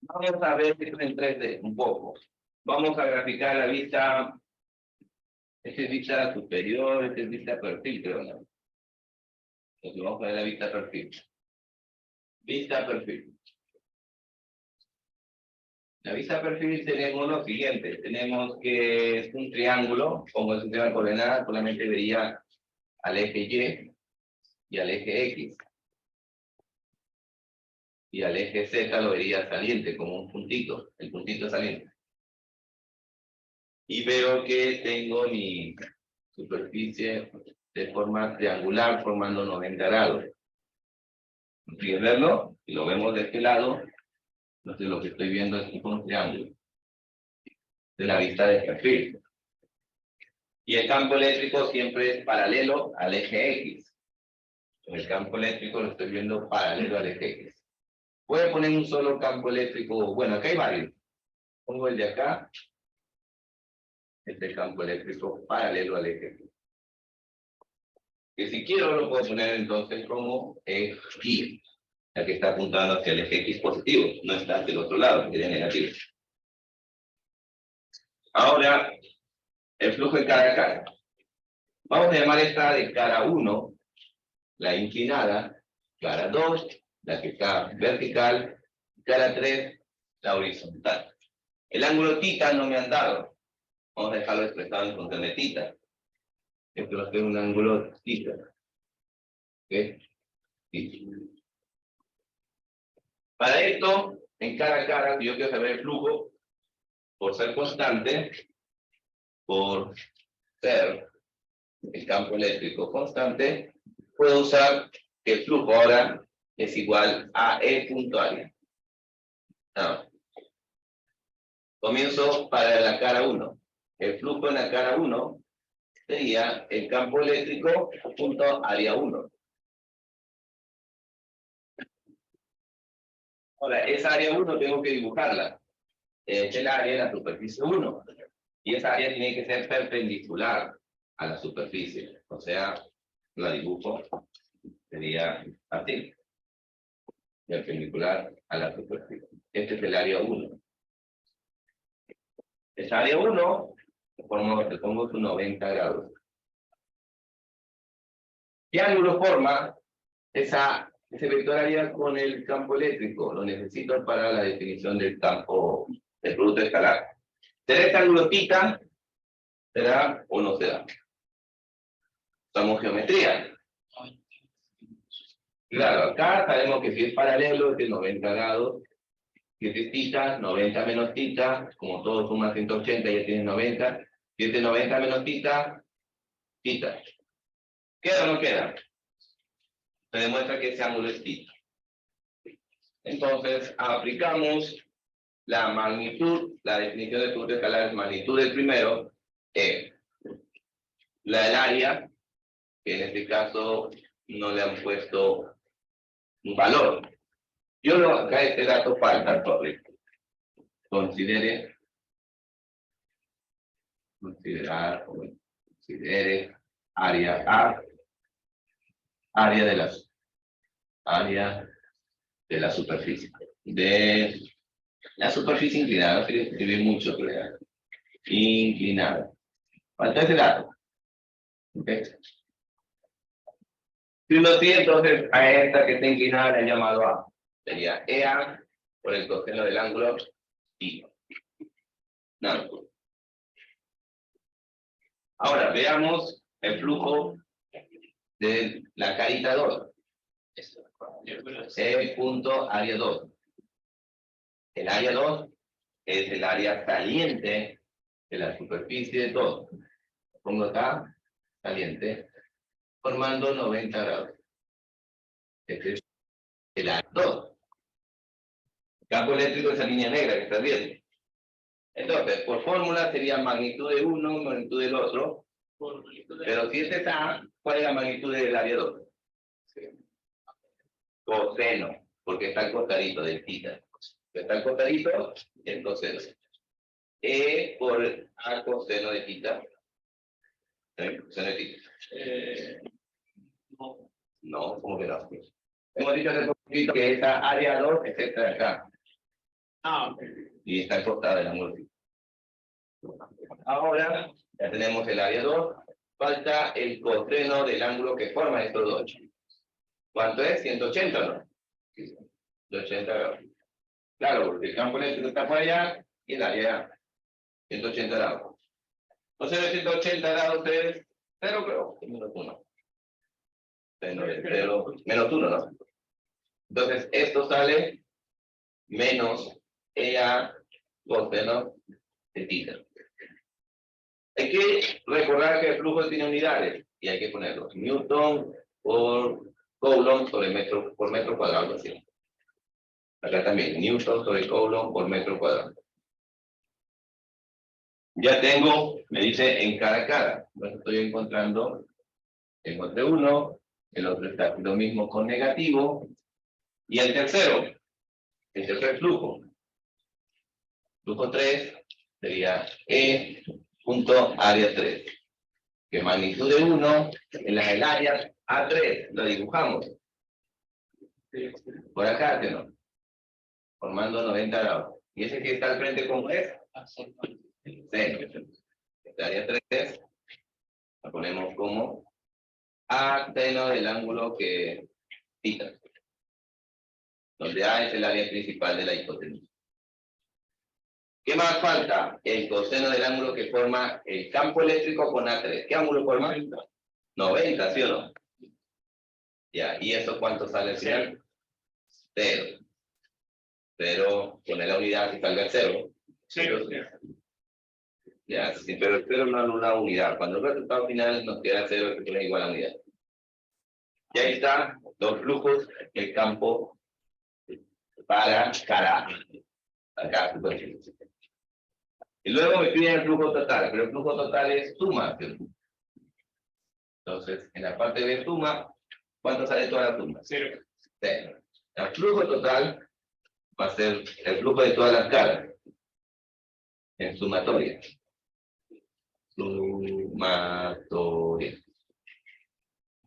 Vamos a ver esto en 3D un poco. Vamos a graficar la vista. Esta es vista superior, esta es vista perfil, creo, ¿no? Entonces vamos a ver la vista perfil. Vista perfil. La vista perfil tenemos lo siguiente. Tenemos que es un triángulo, pongo el sistema de coordenadas, solamente vería al eje Y y al eje X. Y al eje Z lo vería saliente, como un puntito, el puntito saliente. Y veo que tengo mi superficie de forma triangular formando 90 grados. ¿Consigues verlo? Si lo vemos de este lado, entonces lo que estoy viendo es un triángulo de la vista de perfil. Y el campo eléctrico siempre es paralelo al eje X. El campo eléctrico lo estoy viendo paralelo al eje X. Voy a poner un solo campo eléctrico. Bueno, acá hay varios. Pongo el de acá. Este campo eléctrico paralelo al eje X. Que si quiero lo puedo poner entonces como Y, ya que está apuntando hacia el eje X positivo, no está hacia el otro lado, que es negativo. Ahora, el flujo de cara a cara. Vamos a llamar esta de cara 1, la inclinada, cara 2, la que está vertical, cara 3, la horizontal. El ángulo θ no me han dado. Vamos a dejarlo expresado en función de θ. Esto va a ser un ángulo θ. ¿Ok? Para esto, en cara a cara, yo quiero saber el flujo, por ser constante, por ser el campo eléctrico constante, puedo usar que el flujo ahora es igual a E punto área. Comienzo para la cara 1. El flujo en la cara 1 sería el campo eléctrico punto área 1. Ahora, esa área 1 tengo que dibujarla. Es el área de la superficie 1. Y esa área tiene que ser perpendicular a la superficie. O sea, la dibujo, sería así. Perpendicular a la superficie. Este es el área 1. Esa área 1, le pongo sus 90 grados. ¿Qué ángulo forma ese vector área con el campo eléctrico? Lo necesito para la definición del campo del producto escalar. ¿Será este ángulo θ? ¿Será o no será? Usamos geometría. Claro, acá sabemos que si es paralelo es de 90 grados. Si es θ, 90 menos θ, como todo suma 180, ya tienes 90. Si es de 90 menos θ, θ. ¿Queda o no queda? Se demuestra que ese ángulo es θ. Entonces, aplicamos la magnitud, la definición del producto escalar es magnitud del primero, la del área, que en este caso no le han puesto un valor. Yo no, acá este dato falta, correcto. Considere área A, área de la superficie. De la superficie inclinada, no quiero escribir mucho, pero inclinada. Falta ese dato. ¿Okay? Si uno tiene entonces a esta que está inclinada le han llamado A. Sería EA por el coseno del ángulo I. No. Ahora veamos el flujo de la carita 2. E punto área 2. El área 2 es el área saliente de la superficie 2. Pongo acá, saliente, formando 90 grados. Este es el área 2. Campo eléctrico, esa línea negra que estás viendo. Entonces, por fórmula sería magnitud de uno, magnitud del otro. Pero si este está, ¿cuál es la magnitud del área 2? Coseno, porque está al costadito del θ. Está al costadito, el coseno. E por A coseno de θ. Coseno de θ. No. No, ¿cómo que no? Hemos dicho hace poquito que esta área 2 es esta de acá. Ok. Y está al costado del ángulo. Ahora ya tenemos el área 2. Falta el coseno del ángulo que forma estos dos. ¿Cuánto es? 180, ¿no? 180 grados. Claro, porque el campo eléctrico está por allá y el área 180 grados. Entonces, de 180 grados es 0, creo. Menos 1. Menos 1, ¿no? Entonces, esto sale menos EA coseno de θ. Hay que recordar que el flujo tiene unidades y hay que ponerlos. Newton por Coulomb sobre por metro cuadrado. Así. Acá también, Newton sobre Coulomb por metro cuadrado. Ya tengo, me dice en cara. Entonces estoy encontrando, encontré uno, el otro está lo mismo con negativo. Y el tercer flujo. Flujo 3 sería E punto área 3. Que magnitud de 1 en la del área A3, lo dibujamos. Por acá, ¿no? Formando 90 grados. ¿Y ese que está al frente cómo es? Seno. El área 3 la ponemos como A seno del ángulo que θ. Donde A es el área principal de la hipotenusa. ¿Qué más falta? El coseno del ángulo que forma el campo eléctrico con A3. ¿Qué ángulo forma? 90, ¿sí o no? Ya, ¿y eso cuánto sale al final? 0. Pero poner la unidad que salga el 0. Ya, sí, pero el 0 no es una unidad. Cuando el resultado final nos queda 0, que es igual a unidad. Y ahí están los flujos, el campo para cara. Acá, superficie. Y luego me piden el flujo total, pero el flujo total es suma. Entonces, en la parte de suma, ¿cuánto sale toda la suma? 0. El flujo total va a ser el flujo de todas las caras. En sumatoria. Sumatoria.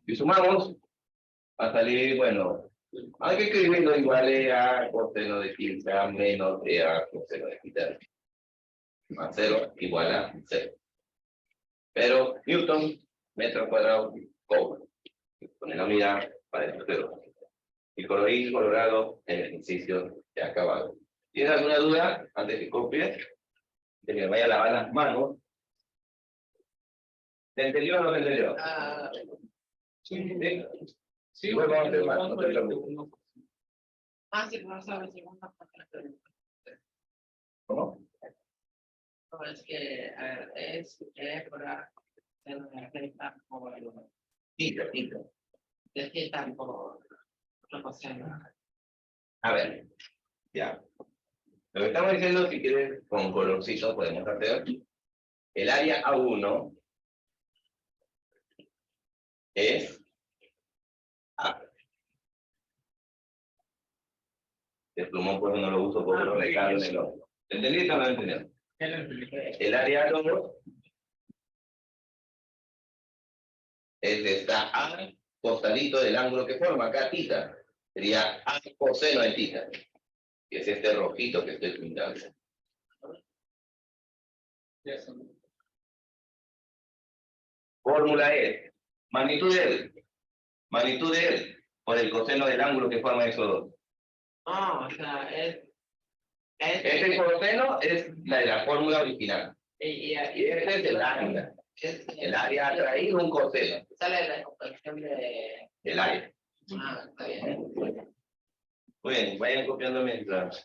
Si sumamos, va a salir, bueno, hay que escribirlo igual a coseno de θ menos a coseno de θ. Más 0 igual a 0. Pero Newton, metro cuadrado, Coulomb. Poner la unidad para el 0. Y colorín colorado, el ejercicio ya acabado. ¿Tienes alguna duda antes que copie? De que me vaya a lavar las manos. ¿Te entendió o no te entendió? Sí, bueno, vamos a hacer más, no te preocupes. Sí, no sabes si una parte. ¿Cómo? No, es que es por Tito. decir por proporción. A ver, ya. Lo que estamos diciendo, si quieres, con colorcito podemos hacer. El área A1 es A. El plumón pues no lo uso porque lo recargo en el ojo. ¿Entendiste o no entendiste? El área 2 es esta A costadito del ángulo que forma acá θ. Sería A coseno de θ. Que es este rojito que estoy pintando. Fórmula es magnitud de él por el coseno del ángulo que forma esos dos. O sea, Este coseno es la de la fórmula original. y este es el área. El área ha traído un coseno. Sale la comparación de. El área. Está bien. Muy bien, vayan copiando mientras.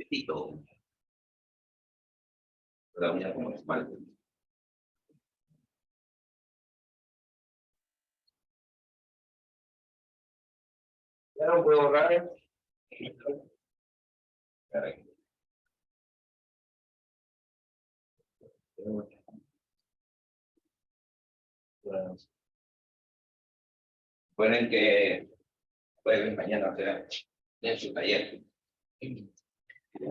Petito. La uña como esmalte. Ya no puedo borrar. Caray. Recuerden que jueves mañana, o sea, en su taller.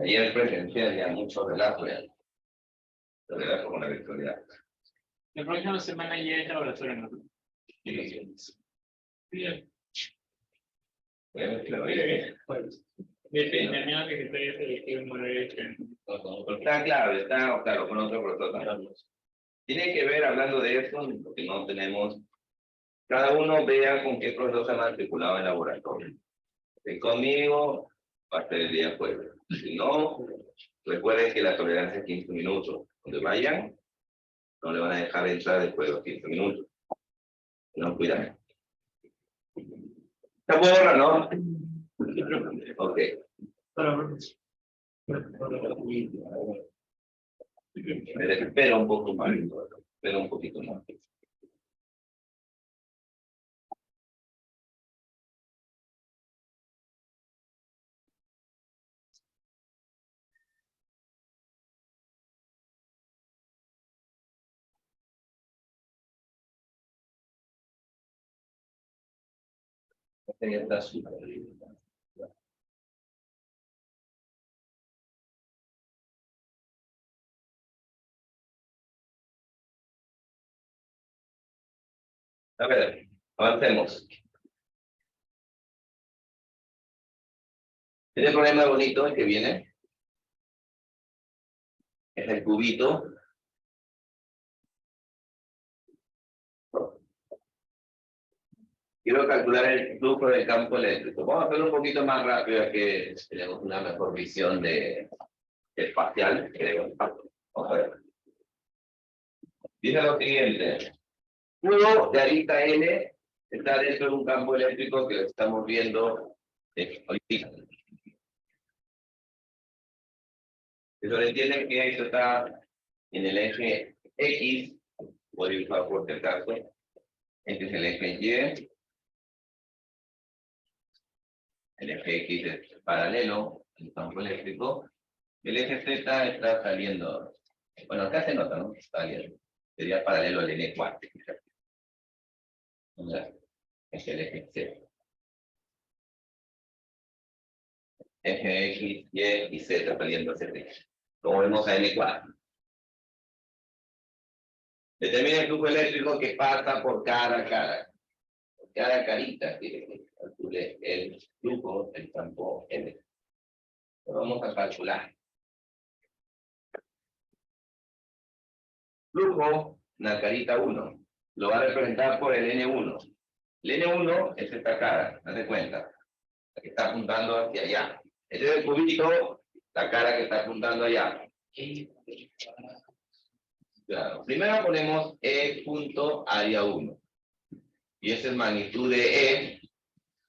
Ayer presencial ya mucho relajo ya. Relajo con la virtualidad. La próxima semana ya es laboratorio, ¿no? Sí. Bien. Bueno, claro, bien. Tenía que estoy selectivo, Está claro, está claro con otro profesor. Tiene que ver, hablando de esto, porque no tenemos, cada uno vea con qué profesor se ha matriculado en laboratorio. Si conmigo, va a ser el día jueves. Si no, recuerden que la tolerancia es 15 minutos. Donde vayan, no le van a dejar entrar después de los 15 minutos. No, cuidado. ¿Está buena, no? Ok. Espera un poco más. Espera un poquito más. Este ya está súper. A ver, avancemos. Este problema bonito que viene es el cubito. Quiero calcular el flujo del campo eléctrico. Vamos a hacerlo un poquito más rápido, ya que tenemos una mejor visión de espacial, creo. Vamos a ver. Dice lo siguiente. Q de arista N está dentro de un campo eléctrico que estamos viendo ahorita. Se sobreentiende que esto está en el eje X, por dibujar por si acaso. Este es el eje Y. El eje X es paralelo al campo eléctrico. El eje Z está saliendo. Bueno, acá se nota, ¿no? Está saliendo. Sería paralelo al N cuántico. Es el eje Z. Eje X, Y y Z saliendo hacia arriba. Como vemos a N cuántico. Determina el flujo eléctrico que pasa por cada cara. Por cada carita que calcule el flujo del campo eléctrico. Lo vamos a calcular. Flujo, la carita 1. Lo va a representar por el N1. El N1 es esta cara, date cuenta. La que está apuntando hacia allá. Este es el cubito, la cara que está apuntando allá. Claro. Primero ponemos E punto área 1. Y esa es magnitud de E.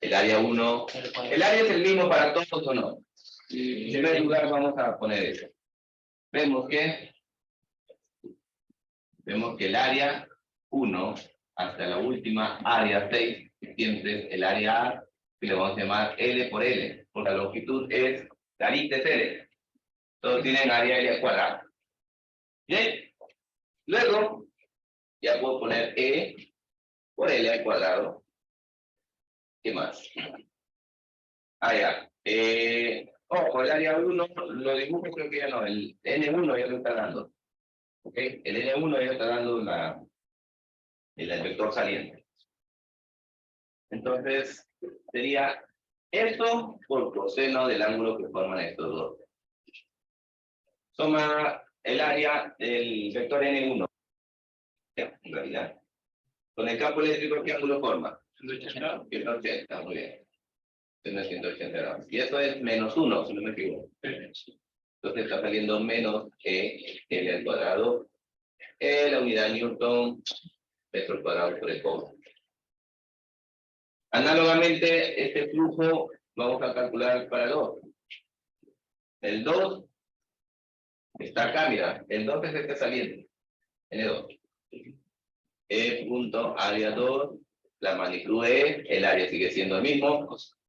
El área 1. ¿El área es el mismo para todos o no? En primer lugar vamos a poner eso. Vemos que el área 1 hasta la última área 6, siempre el área A, que le vamos a llamar L por L, porque la longitud es, la arista es L. Todos tienen área L al cuadrado. Bien. Luego, ya puedo poner E por L al cuadrado. ¿Qué más? Ya. Ojo, el área 1, lo dibujo creo que ya no, el N1 ya lo está dando. ¿Ok? El N1 ya está dando el vector saliente. Entonces, sería esto por coseno del ángulo que forman estos dos. Suma el área del vector N1. En realidad. Con el campo eléctrico, ¿qué ángulo forma? 180, muy bien. 180 grados. Y eso es menos 1, si no me equivoco. Entonces está saliendo menos L al cuadrado. La unidad Newton, metro cuadrado por el cobre. Análogamente, este flujo vamos a calcular para el otro. El 2 está acá, mira. El 2 es el que está saliendo. N2. E punto área 2. La magnitud E. El área sigue siendo el mismo.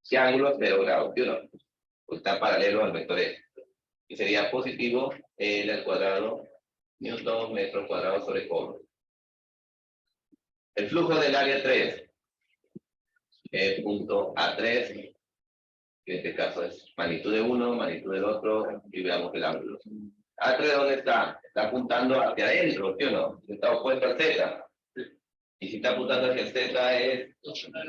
¿Qué ángulo? 0 grados. ¿Sí o no? Pues está paralelo al vector E. Y sería positivo L al cuadrado Newton metro cuadrado sobre cobre. El flujo del área 3. E punto A3. Que en este caso es magnitud de uno, magnitud del otro, y veamos el ángulo. ¿A3 dónde está? Está apuntando hacia adentro, ¿sí o no? Está opuesto al Z. Y si está apuntando hacia el Z es...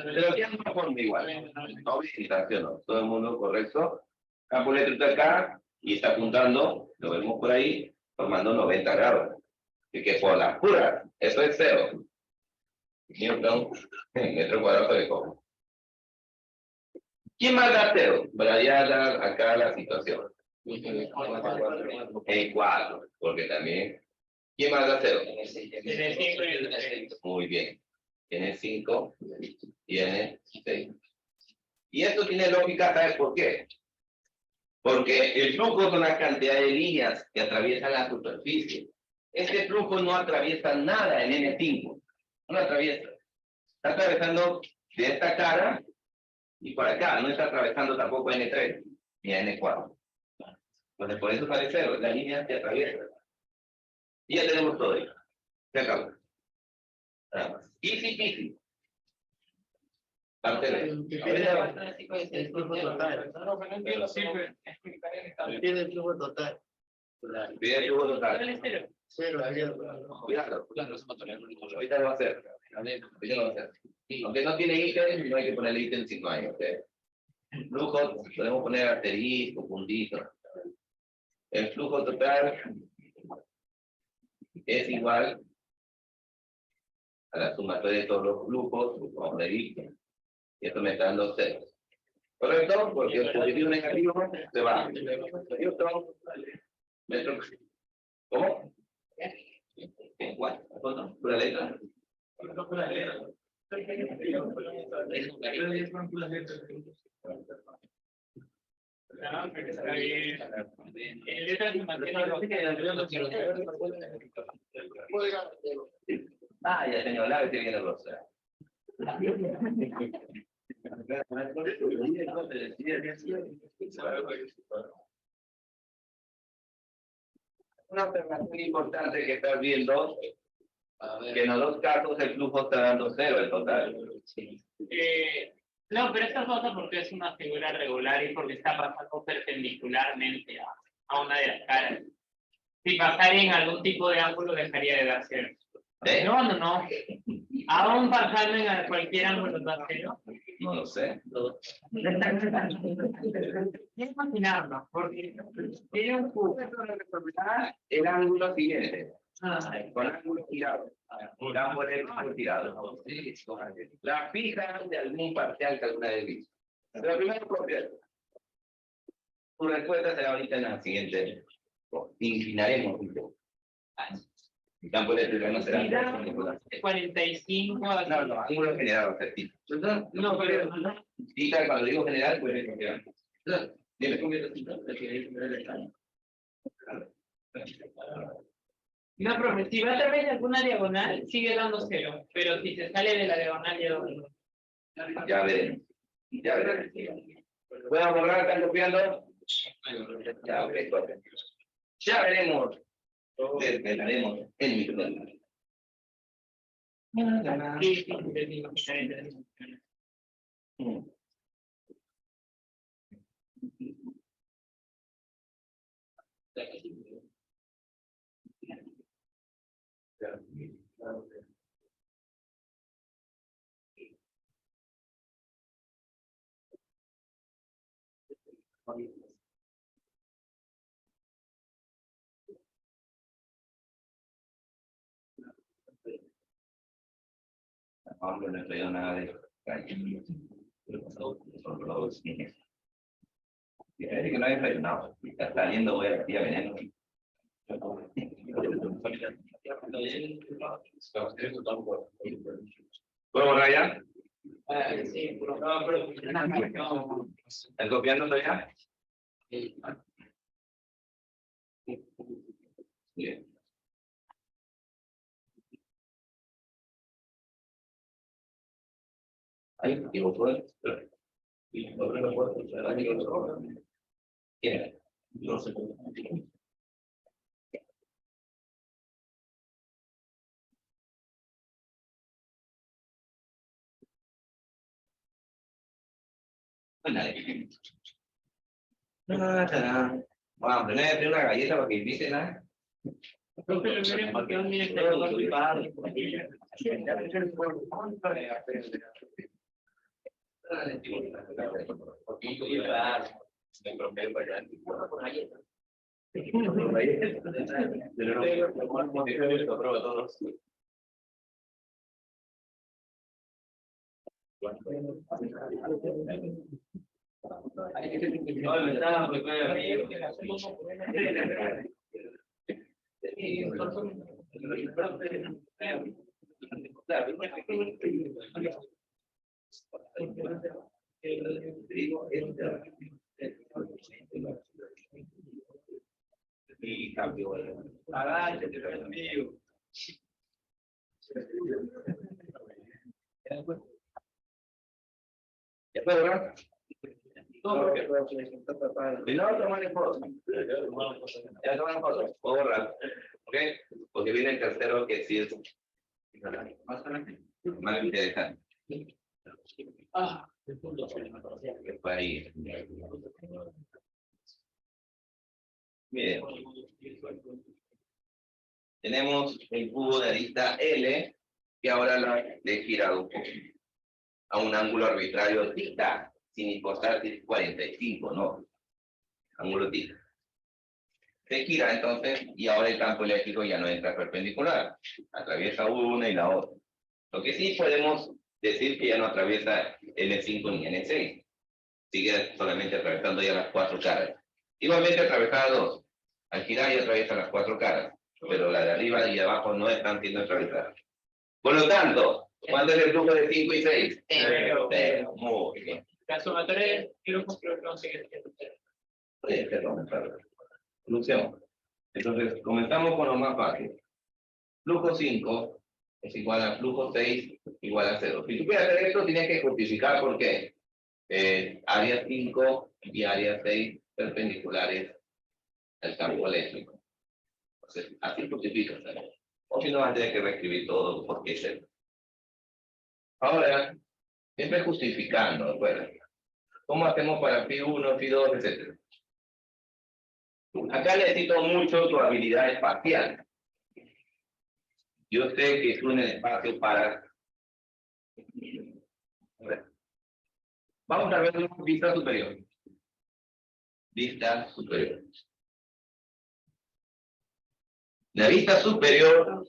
Pero aquí hay una forma igual. No visita, ¿sí o no? Todo el mundo correcto. Campo eléctrico acá, y está apuntando, lo vemos por ahí, formando 90 grados. Así que por las puras, eso es 0. Newton, metro cuadrado sobre cobre. ¿Quién más da 0? Variar acá la situación. El 4, porque también. ¿Quién más da 0? Muy bien. Tiene 5, tiene 6. Y esto tiene lógica, ¿sabes por qué? Porque el flujo es una cantidad de líneas que atraviesan la superficie. Este flujo no atraviesa nada en N5. No atraviesa. Está atravesando de esta cara y por acá. No está atravesando tampoco N3 ni N4. Entonces por eso sale 0. La línea se atraviesa. Y ya tenemos todo ahí. Se acabó. Nada más. Easy peasy. Parte de El flujo total. Tiene el flujo total. Pide el flujo total. Cero. Cuidado. Ahorita lo va a hacer. Ahorita lo va a hacer. Aunque no tiene ítem, no hay que ponerle ítem 5 años. Flujo, podemos poner asterisco, puntito. El flujo total es igual a la sumatoria de todos los flujos, vamos a poner ítem. Y esto me está dando 0. ¿Correcto? Porque el positivo negativo se va. Newton, metro. ¿Cómo? ¿Cuál? ¿Pura letra? Ah, ya señor, la vez que viene Rosa. Una observación importante que estás viendo, que en los dos casos el flujo está dando 0 el total. No, pero esta cosa porque es una figura regular y porque está pasando perpendicularmente a una de las caras. Si pasara en algún tipo de ángulo dejaría de dar 0. No. Aún pasando en cualquier ángulo da 0. No lo sé. Es imaginarlo, porque tiene un cubo. El ángulo siguiente. Con ángulo girado. Campo eléctrico girado. La fija de algún parcial que alguna vez visto. Pero primero propia. Tu respuesta será ahorita en la siguiente. Inclinaremos un poco. El campo eléctrico no será. 45. No, ángulo generado. No, pero Y cuando digo general, pues es general. Dime. no, profe, si va a través de alguna diagonal, sigue dando 0. Pero si se sale de la diagonal, ya da 1. Ya veremos. Ya veremos. ¿Puedo borrar? ¿Están copiando? Ya, ok, correcto. Ya veremos. Desvelaremos en mi programa. No le he traído nada de eso. Fíjate que no he desayunado. Está saliendo, voy a la veneno. ¿Puedo borrar ya? Sí, pero ¿Están copiando ya? Bien. Ahí, digo, y no puedo escuchar, ¿quién? No sé. Ándale. Vamos a poner una galleta para que inviten a. Y cambio. ¿Ya puedo hablar? Y no toman fotos. Ya toman fotos. Puedo borrar. ¿Ok? Porque viene el tercero que sí es más interesante. Que fue ahí. Bien. Tenemos el cubo de arista L, que ahora lo he girado un poco a un ángulo arbitrario θ, sin importar si es 45, ¿no? Ángulo θ. Se gira entonces, y ahora el campo eléctrico ya no entra perpendicular. Atraviesa una y la otra. Lo que sí podemos decir que ya no atraviesa N5 ni N6. Sigue solamente atravesando ya las 4 caras. Igualmente atravesaba 2. Al girar ya atraviesa las 4 caras. Pero la de arriba y de abajo no están siendo atravesadas. Por lo tanto, ¿cuánto es el flujo de 5 y 6? Muy bien. La sumatoria de grupos creo que no sé qué. Solución. Entonces, comenzamos con lo más fácil. Flujo 5 es igual a flujo 6 igual a 0. Si tú quieres hacer esto, tienes que justificar por qué. Área 5 y área 6 perpendiculares al campo eléctrico. Entonces, así justificas. O si no, vas a tener que reescribir todo porque es eso. Ahora, siempre justificando, ¿recuerdan? ¿Cómo hacemos para Phi1, Phi2, etcétera? Acá necesito mucho tu habilidad espacial. Yo sé que tú en el espacio para. Vamos a ver una vista superior. Vista superior. La vista superior,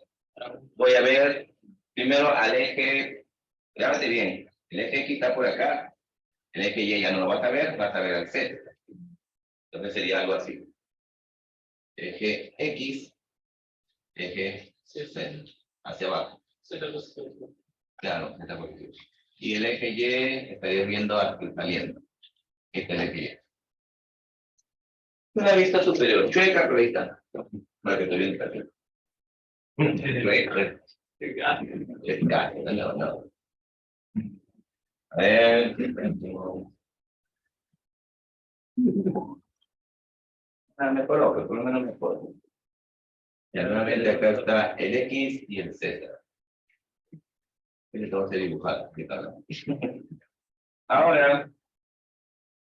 voy a ver primero al eje, grábate bien, el eje X está por acá, el eje Y ya no lo vas a ver al Z. Entonces sería algo así. Eje X, eje Z, hacia abajo. Claro, está positivo. Y el eje Y estaría viendo saliendo. Este es el eje Y. Una vista superior, chueca, recta. Para que te viendo aquí. Recta. No. A ver. Me coloco, por lo menos me coloco. Ya nuevamente acá está el X y el Z. Entonces dibujar. Ahora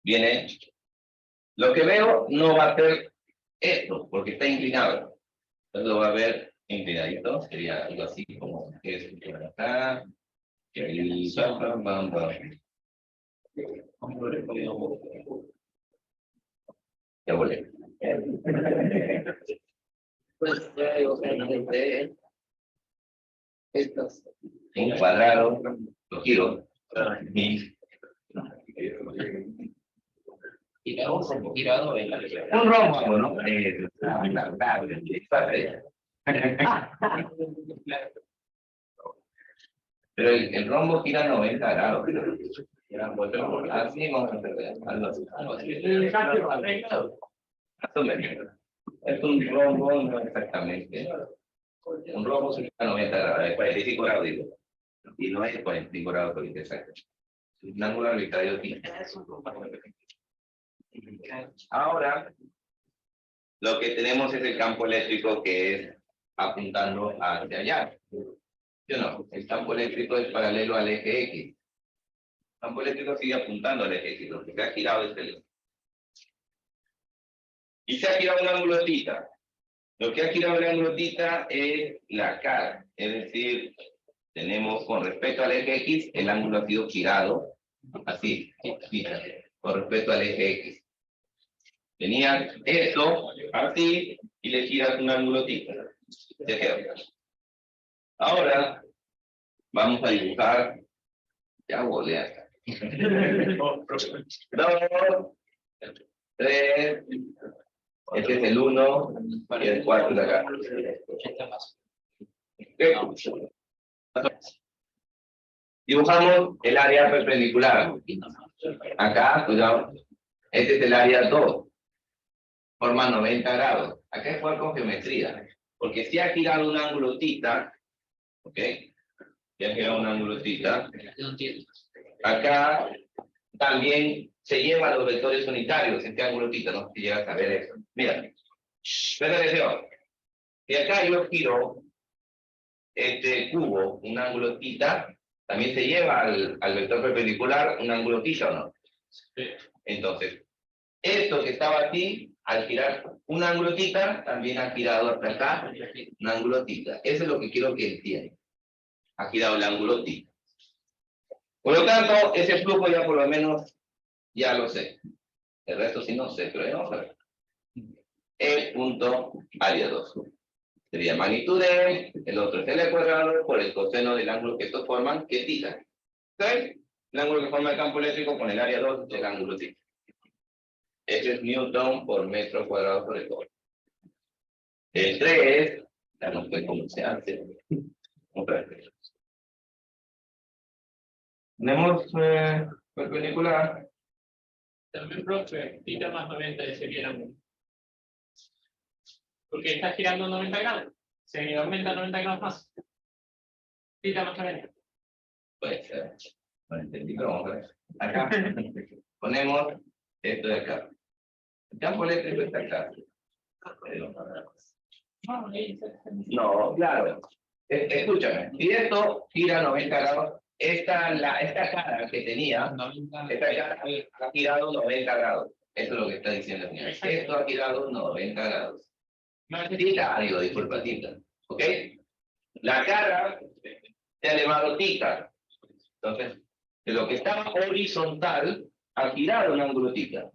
viene. Lo que veo no va a ser esto, porque está inclinado. Entonces lo va a ver inclinadito. Sería algo así como esto por acá. Y bam. Ya volé. Pues ya digo, estos. Un cuadrado, lo giro. Y luego como girado en la Un rombo, ¿no? Pero el rombo gira 90 grados. Así vamos a hacer algo así. Más o menos. Es un rombo, no exactamente. Un rombo es a 90 grados, 45 grados, digo. Y no es 45 grados, porque es exacto. Un ángulo arbitrario tiene. Ahora, lo que tenemos es el campo eléctrico que es apuntando hacia allá. Yo no, el campo eléctrico es paralelo al eje X. El campo eléctrico sigue apuntando al eje X, lo que se ha girado es el eje. Y se ha girado un ángulo θ. Lo que ha girado el ángulo θ es la cara. Es decir, tenemos con respecto al eje X, el ángulo ha sido girado así, con respecto al eje X. Tenía esto así y le giras un ángulo θ. Se queda. Ahora vamos a dibujar. Ya volé acá. 2, 3. Este es el 1 y el 4 de acá. Dibujamos el área perpendicular. Acá, cuidado. Este es el área 2. Forma 90 grados. Acá es jugar con geometría. Porque si ha girado un ángulo θ, ¿ok? Si ha girado un ángulo θ, acá también se lleva los vectores unitarios, este ángulo θ, no sé si llegas a ver eso. Mira, presta atención. Si acá yo giro este cubo, un ángulo θ, también se lleva al vector perpendicular un ángulo θ, ¿o no? Entonces, esto que estaba aquí, al girar un ángulo θ, también ha girado hasta acá un ángulo θ. Eso es lo que quiero que entiendan. Ha girado el ángulo θ. Por lo tanto, ese flujo ya por lo menos ya lo sé. El resto sí no sé, pero ya vamos a ver. E punto área 2. Sería magnitud de el otro es L cuadrado por el coseno del ángulo que estos forman, que es θ. ¿Sabes? El ángulo que forma el campo eléctrico con el área 2 es el ángulo θ. Ese es Newton por metro cuadrado por el cobre. El 3, ya no sé cómo se hace. Vamos a ver. Tenemos perpendicular. También, profe, θ más 90 sería la. Porque está girando 90 grados. Se aumenta 90 grados más. θ más 90. Puede ser. No entendí, pero vamos a ver. Acá ponemos esto de acá. El campo eléctrico está acá. No, claro. Escúchame, si esto gira 90 grados, esta cara que tenía, esta cara ha girado 90 grados. Eso es lo que está diciendo el señor. Esto ha girado 90 grados. Digo, disculpa, θ. ¿Ok? La cara se ha elevado θ. Entonces, de lo que estaba horizontal, ha girado un ángulo θ.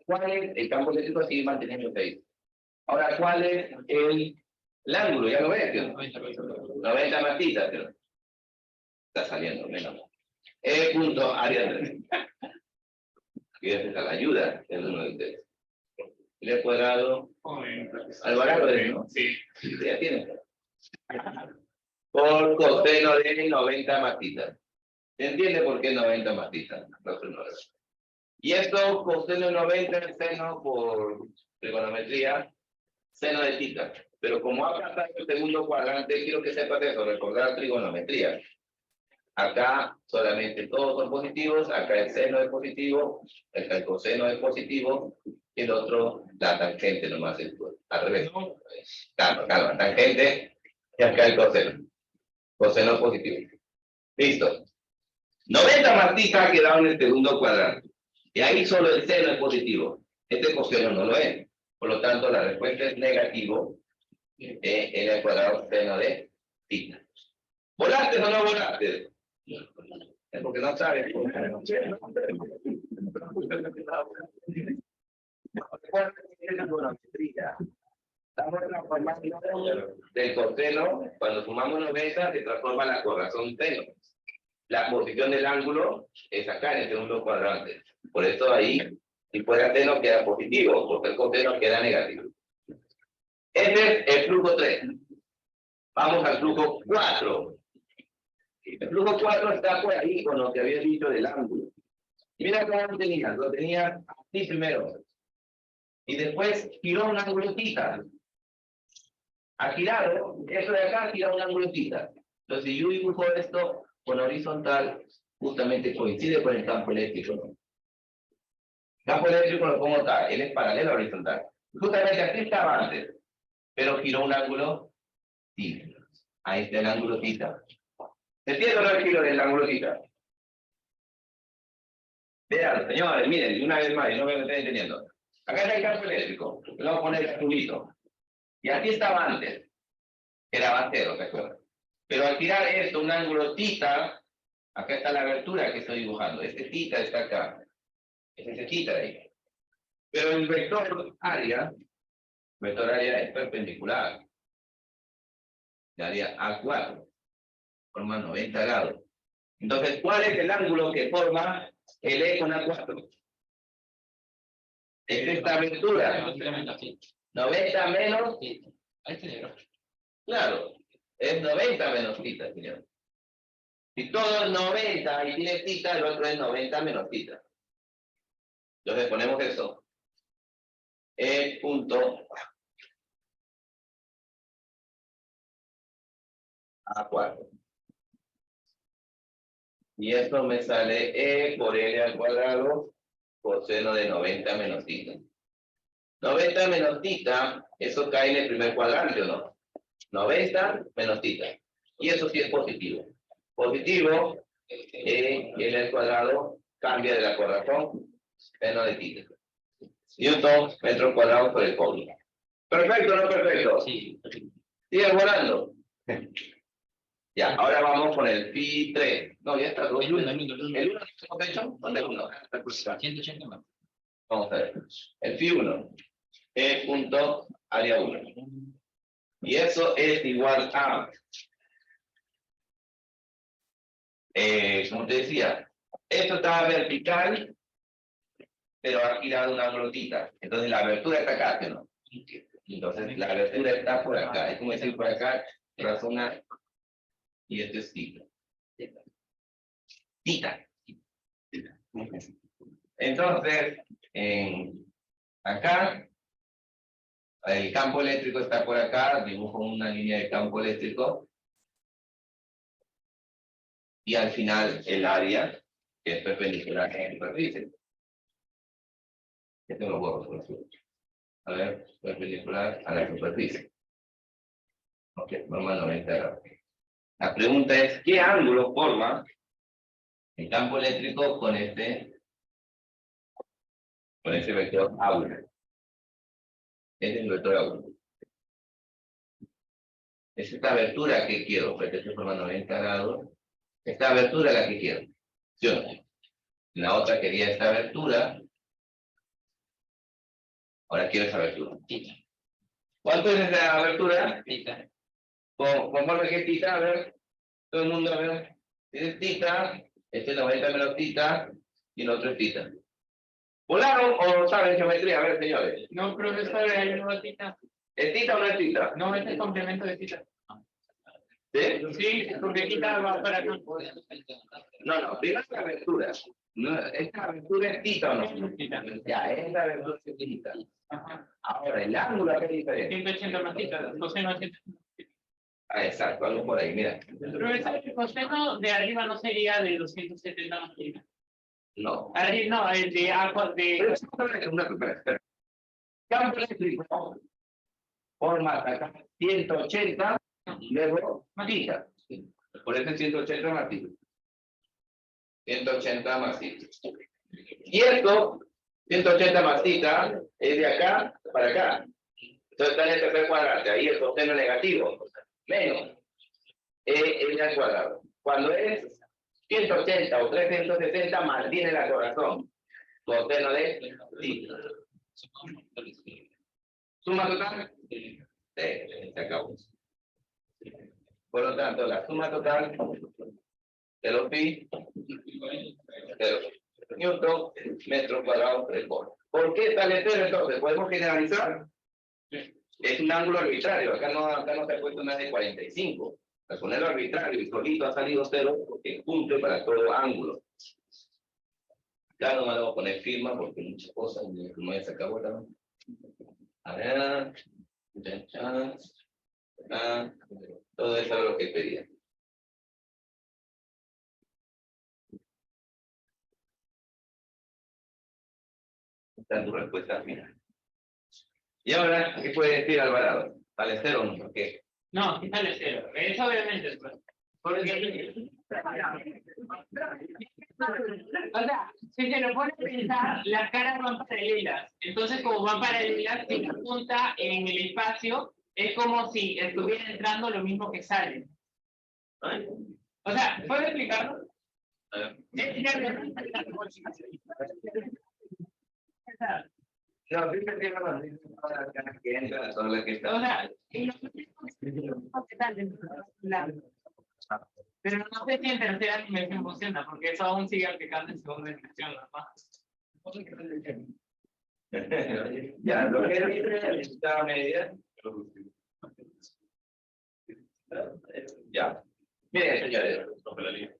¿Cuál es el campo eléctrico? Sigue manteniendo ahí. Ahora, ¿cuál es el ángulo? Ya lo ves, ¿no? 90 más θ, ¿no? Está saliendo menos. E punto área 3. Aquí está la ayuda del 1 de ustedes. Le cuadrado. Alvarado, ¿no? Sí. Ya tiene. Por coseno de 90 más θ. ¿Se entiende por qué 90 más θ? Y esto, coseno de 90 es seno por trigonometría, seno de θ. Pero como ha pasado el segundo cuadrante, quiero que sepas eso, recordar trigonometría. Acá solamente todos son positivos, acá el seno es positivo, acá el coseno es positivo, y el otro, la tangente nomás es al revés. Calma, tangente, y acá el coseno. Coseno positivo. Listo. 90 más θ ha quedado en el segundo cuadrante. Y ahí solo el seno es positivo. Este coseno no lo es. Por lo tanto, la respuesta es negativo en el cuadrado seno de θ. ¿Volaste o no volaste? Es porque no sabes. Estamos transformando del coseno, cuando sumamos 90, se transforma la corrazón seno. La posición del ángulo es acá en el segundo cuadrante. Por eso ahí, si fuera seno, queda positivo, porque el coseno queda negativo. Este es el flujo 3. Vamos al flujo 4. El flujo 4 está por ahí con lo que había dicho del ángulo. Mira cómo lo tenías así primero. Y después giró un ángulo θ. Ha girado, esto de acá gira un ángulo θ. Entonces, si yo dibujo esto con horizontal, justamente coincide con el campo eléctrico, ¿no? Campo eléctrico lo pongo acá, él es paralelo a horizontal. Justamente aquí estaba antes, pero giró un ángulo θ. Ahí está el ángulo θ. ¿Se entiende o no el giro del ángulo θ? Vean, señores, miren, una vez más, no me estoy entendiendo. Acá está el campo eléctrico, le vamos a poner el azulito. Y aquí estaba antes, era cero, ¿se acuerdan? Pero al girar esto, un ángulo θ, acá está la abertura que estoy dibujando. Este θ está acá. Es ese θ de ahí. Pero el vector área es perpendicular. De área A4. Forma 90 grados. Entonces, ¿cuál es el ángulo que forma el E con A4? Es esta abertura. 90 menos. Claro, es 90 menos θ, señor. Si todo es 90 y tiene θ, el otro es 90 menos θ. Entonces ponemos eso. E punto A4. Y esto me sale E por L al cuadrado coseno de 90 menos θ. 90 menos θ, eso cae en el primer cuadrante, ¿o no? 90 menos θ. Y eso sí es positivo. Positivo, L al cuadrado cambia de la razón seno de θ. Newton, metro cuadrado por el código. Perfecto, ¿no? Perfecto. Sí. Sigue volando. Ya, ahora vamos con el phi 3. No, ya está. El 1 hemos hecho. ¿Dónde es 1? 180 más. Vamos a ver. El phi 1. E punto área 1. Y eso es igual a. Como te decía, esto estaba vertical, pero ha girado un ángulo θ. Entonces la abertura está acá, ¿sí, no? Entonces la abertura está por acá. Es como decir por acá, razona. Y esto es θ. θ. Entonces, acá, el campo eléctrico está por acá, dibujo una línea de campo eléctrico. Y al final el área, que es perpendicular a la superficie. Esto lo borro por azul. A ver, perpendicular a la superficie. Ok, vamos a 90 grados. La pregunta es, ¿qué ángulo forma el campo eléctrico con ese vector A1? Este es el vector A1. Es esta abertura que quiero, porque se forma 90 grados. Esta abertura es la que quiero. ¿Sí o no? La otra quería esta abertura. Ahora quiero esa abertura. ¿Cuánto es esa abertura? Conforme que es θ, a ver. Todo el mundo, a ver. Es θ, este es 90 menos θ, y el otro es θ. ¿Volaron o saben geometría? A ver, señores. No, profesor, hay una θ. ¿Es θ o no es θ? No, este es complemento de θ. ¿Sí? Sí, porque θ va para acá. No, primero la abertura. No, ¿esta abertura es θ o no? Ya, esta abertura es θ. Ajá. Ahora, el ángulo acá es diferente. 180 más θ, coseno de θ. Ah, exacto, algo por ahí, mira. Profesor, el coseno de arriba no sería de 270 más θ. No. Arriba, no, el de agua Pero de. es espera. Campo eléctrico forma acá 180, luego θ. Por eso es 180 más θ. 180 más θ. Y esto, 180 más θ, es de acá para acá. Entonces está en el tercer cuadrante, ahí el coseno negativo, menos L al cuadrado. Cuando es 180 o 360, mantiene la corazón. Coseno de θ. ¿Suma total? Sí, se acabó. Por lo tanto, la suma total de los pi, de los Newton, metro cuadrado por el por. ¿Por qué sale cero entonces? ¿Podemos generalizar? Es un ángulo arbitrario. Acá no se ha puesto nada de 45. Al ponerlo arbitrario y solito ha salido cero porque cumple para todo ángulo. Acá no me lo voy a poner firma porque muchas cosas, como ya se acabó también. A ver. Todo eso es lo que pedía. Esta es tu respuesta final. Y ahora, ¿qué puede decir Alvarado? ¿Vale cero o no? ¿Por qué? No, sí sale cero. Eso obviamente, pues. Porque... O sea, si se lo pone a pensar, las caras van paralelas. Entonces, como van paralelas, si la punta en el espacio, es como si estuviera entrando lo mismo que sale. O sea, ¿puedo explicarlo? No, fíjate que no, que entra, son las que están. O sea, pero no sé si en tercera dimensión funciona, porque eso aún sigue aplicando en segunda dimensión, ¿no? Ya, lo que es la medida. Ya. Miren, señores.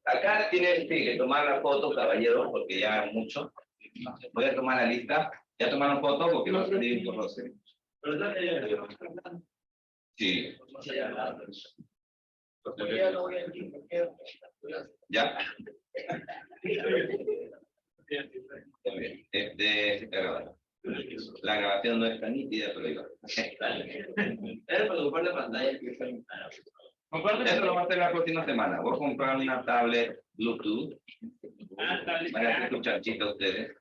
Acá tienen que tomar la foto, caballero, porque ya es mucho. Voy a tomar la lista. Ya tomaron foto porque lo aprendí por los Sí. ¿Ya? La grabación no es tan nítida, pero igual. Comparte pantalla. Eso lo va a hacer la próxima semana. Voy a comprar una tablet Bluetooth. Para que escuchar chistes ustedes.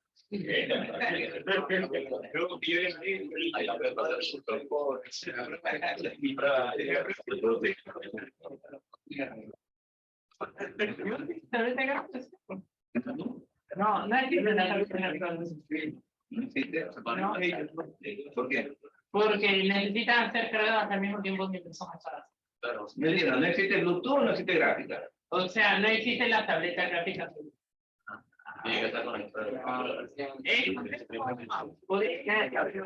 No, no existe la ¿No existe? ¿Por qué? porque necesitan ser cargadas al mismo tiempo mientras son usadas. Me dijeron, ¿no existe Bluetooth o no existe gráfica? O sea, no existe la tableta gráfica. Tiene que estar conectado. Podría ser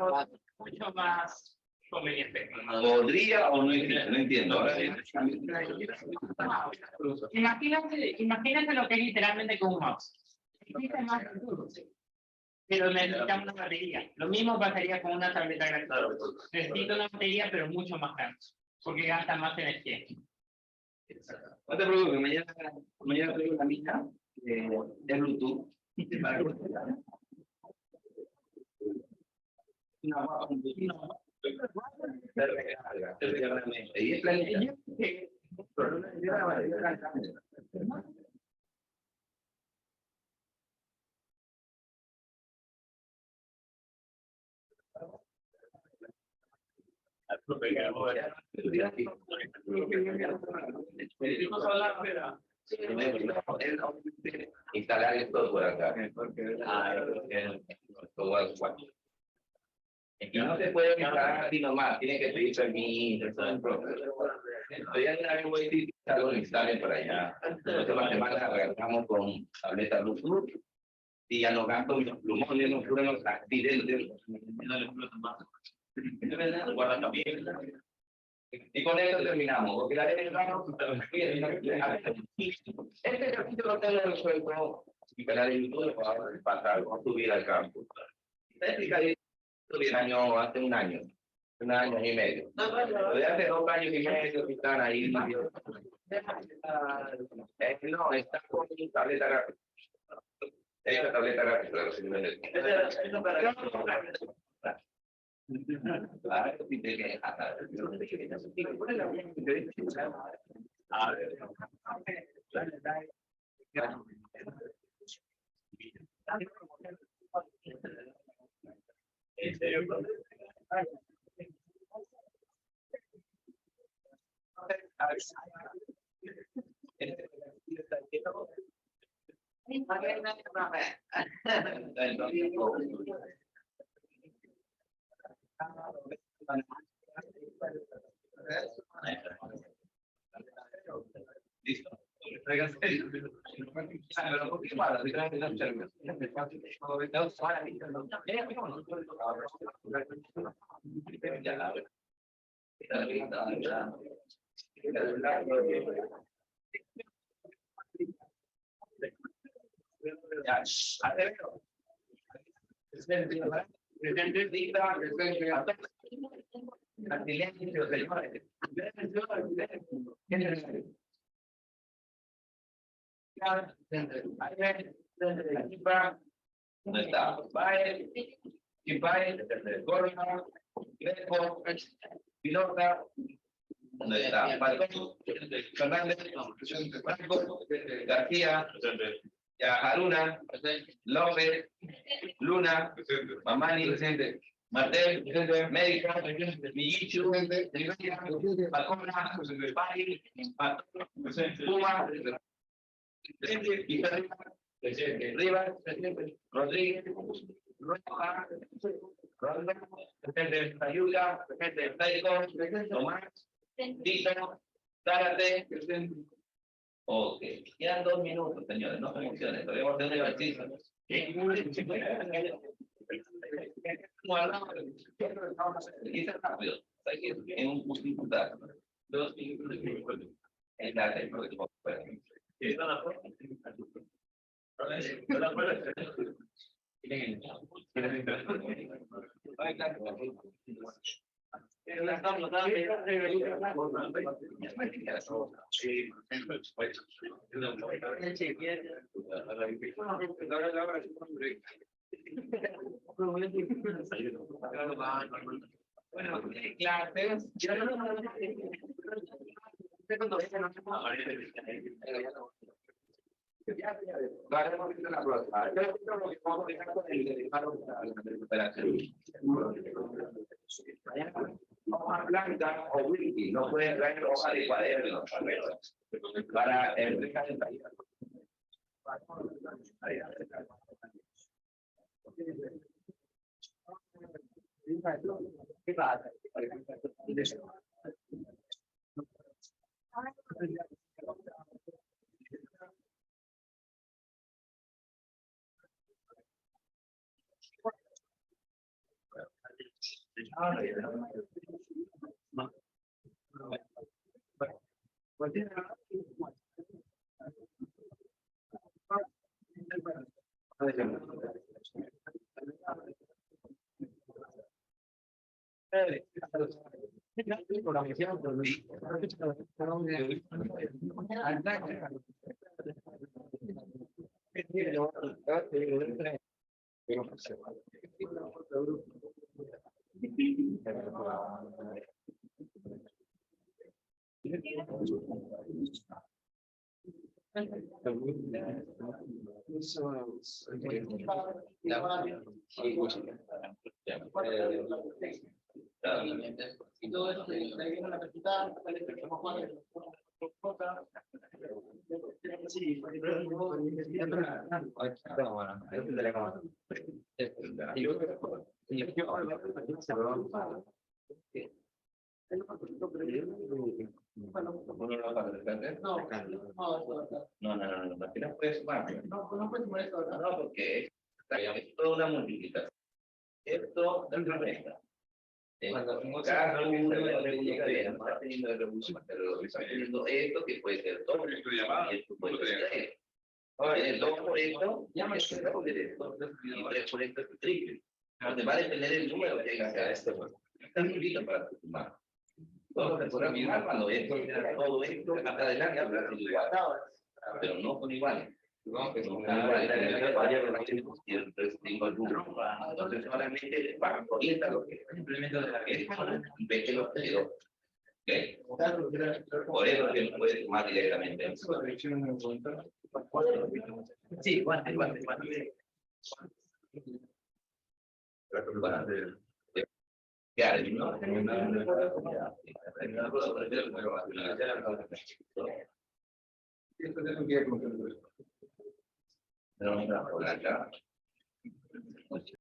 mucho más conveniente. ¿Podría o no existe? No entiendo. Ahora, Imagínate lo que es literalmente con un mouse. Existe más pero necesitamos una batería. Lo mismo pasaría con una tableta gráfica. Necesito una batería, pero mucho más grande, porque gasta más energía. No te preocupes, mañana traigo la mía de Bluetooth. Y es planilla. Instalar esto por acá. Y no se puede instalar así nomás, tiene que pedir permiso. Todavía una vez voy a decir que lo instalen por allá. La próxima semana arrancamos con tableta Bluetooth y ya no gasto los plumones, no fueron los accidentes. Y con esto terminamos, porque la ley este capítulo tengo resuelto y para el YouTube para subir al campo. Está explicadito hace un año y medio. Desde hace 2 años y medio que están ahí. No, está con tableta gráfica. Esta tableta gráfica, claro, claro, sí, te quejas. Listo. Presente. Dicta, al silencio, señores. No está. Baez, Chipaez, Gorma, Greco, Pilota, no está. Falcón, Fernández, Franco, García, Haruna, López, Luna, Mamani, Martel, Médica, Millichu, Pacona, Pari, Puma, Rivas, Rodríguez, Roja, Ronda, Ayuda, Taico, Tomás, Tito, Zárate. Ok, quedan 2 minutos, señores, no se emocionen, todavía tener un ejercicio. Rápido, en un puntito, 2 minutos. Bueno, clases. Hoja blanca o wiki, no pueden traer hoja de cuaderno para el recalentamiento. ¿Qué pasa? Y todo esto de la capital, no, porque es toda una multiplicación. Esto es una resta. Cada uno llega bien, está teniendo el recurso, pero está teniendo esto que puede ser todo, y esto puede ser 3. Ahora, el 2 por esto, ya me queda por esto, y 3 por esto es triple. Donde va a depender el número que tenga cada este. Está muy listo para sumar. Todo se podrá mirar cuando esto, todo esto, hasta adelante habrá sido igual, pero no son iguales. No, que son iguales, entonces tengo el número. Entonces solamente van orienta lo que simplemente de la que es y ve que los quedó. Por eso que no puede sumar directamente. Sí, guante. ¿No?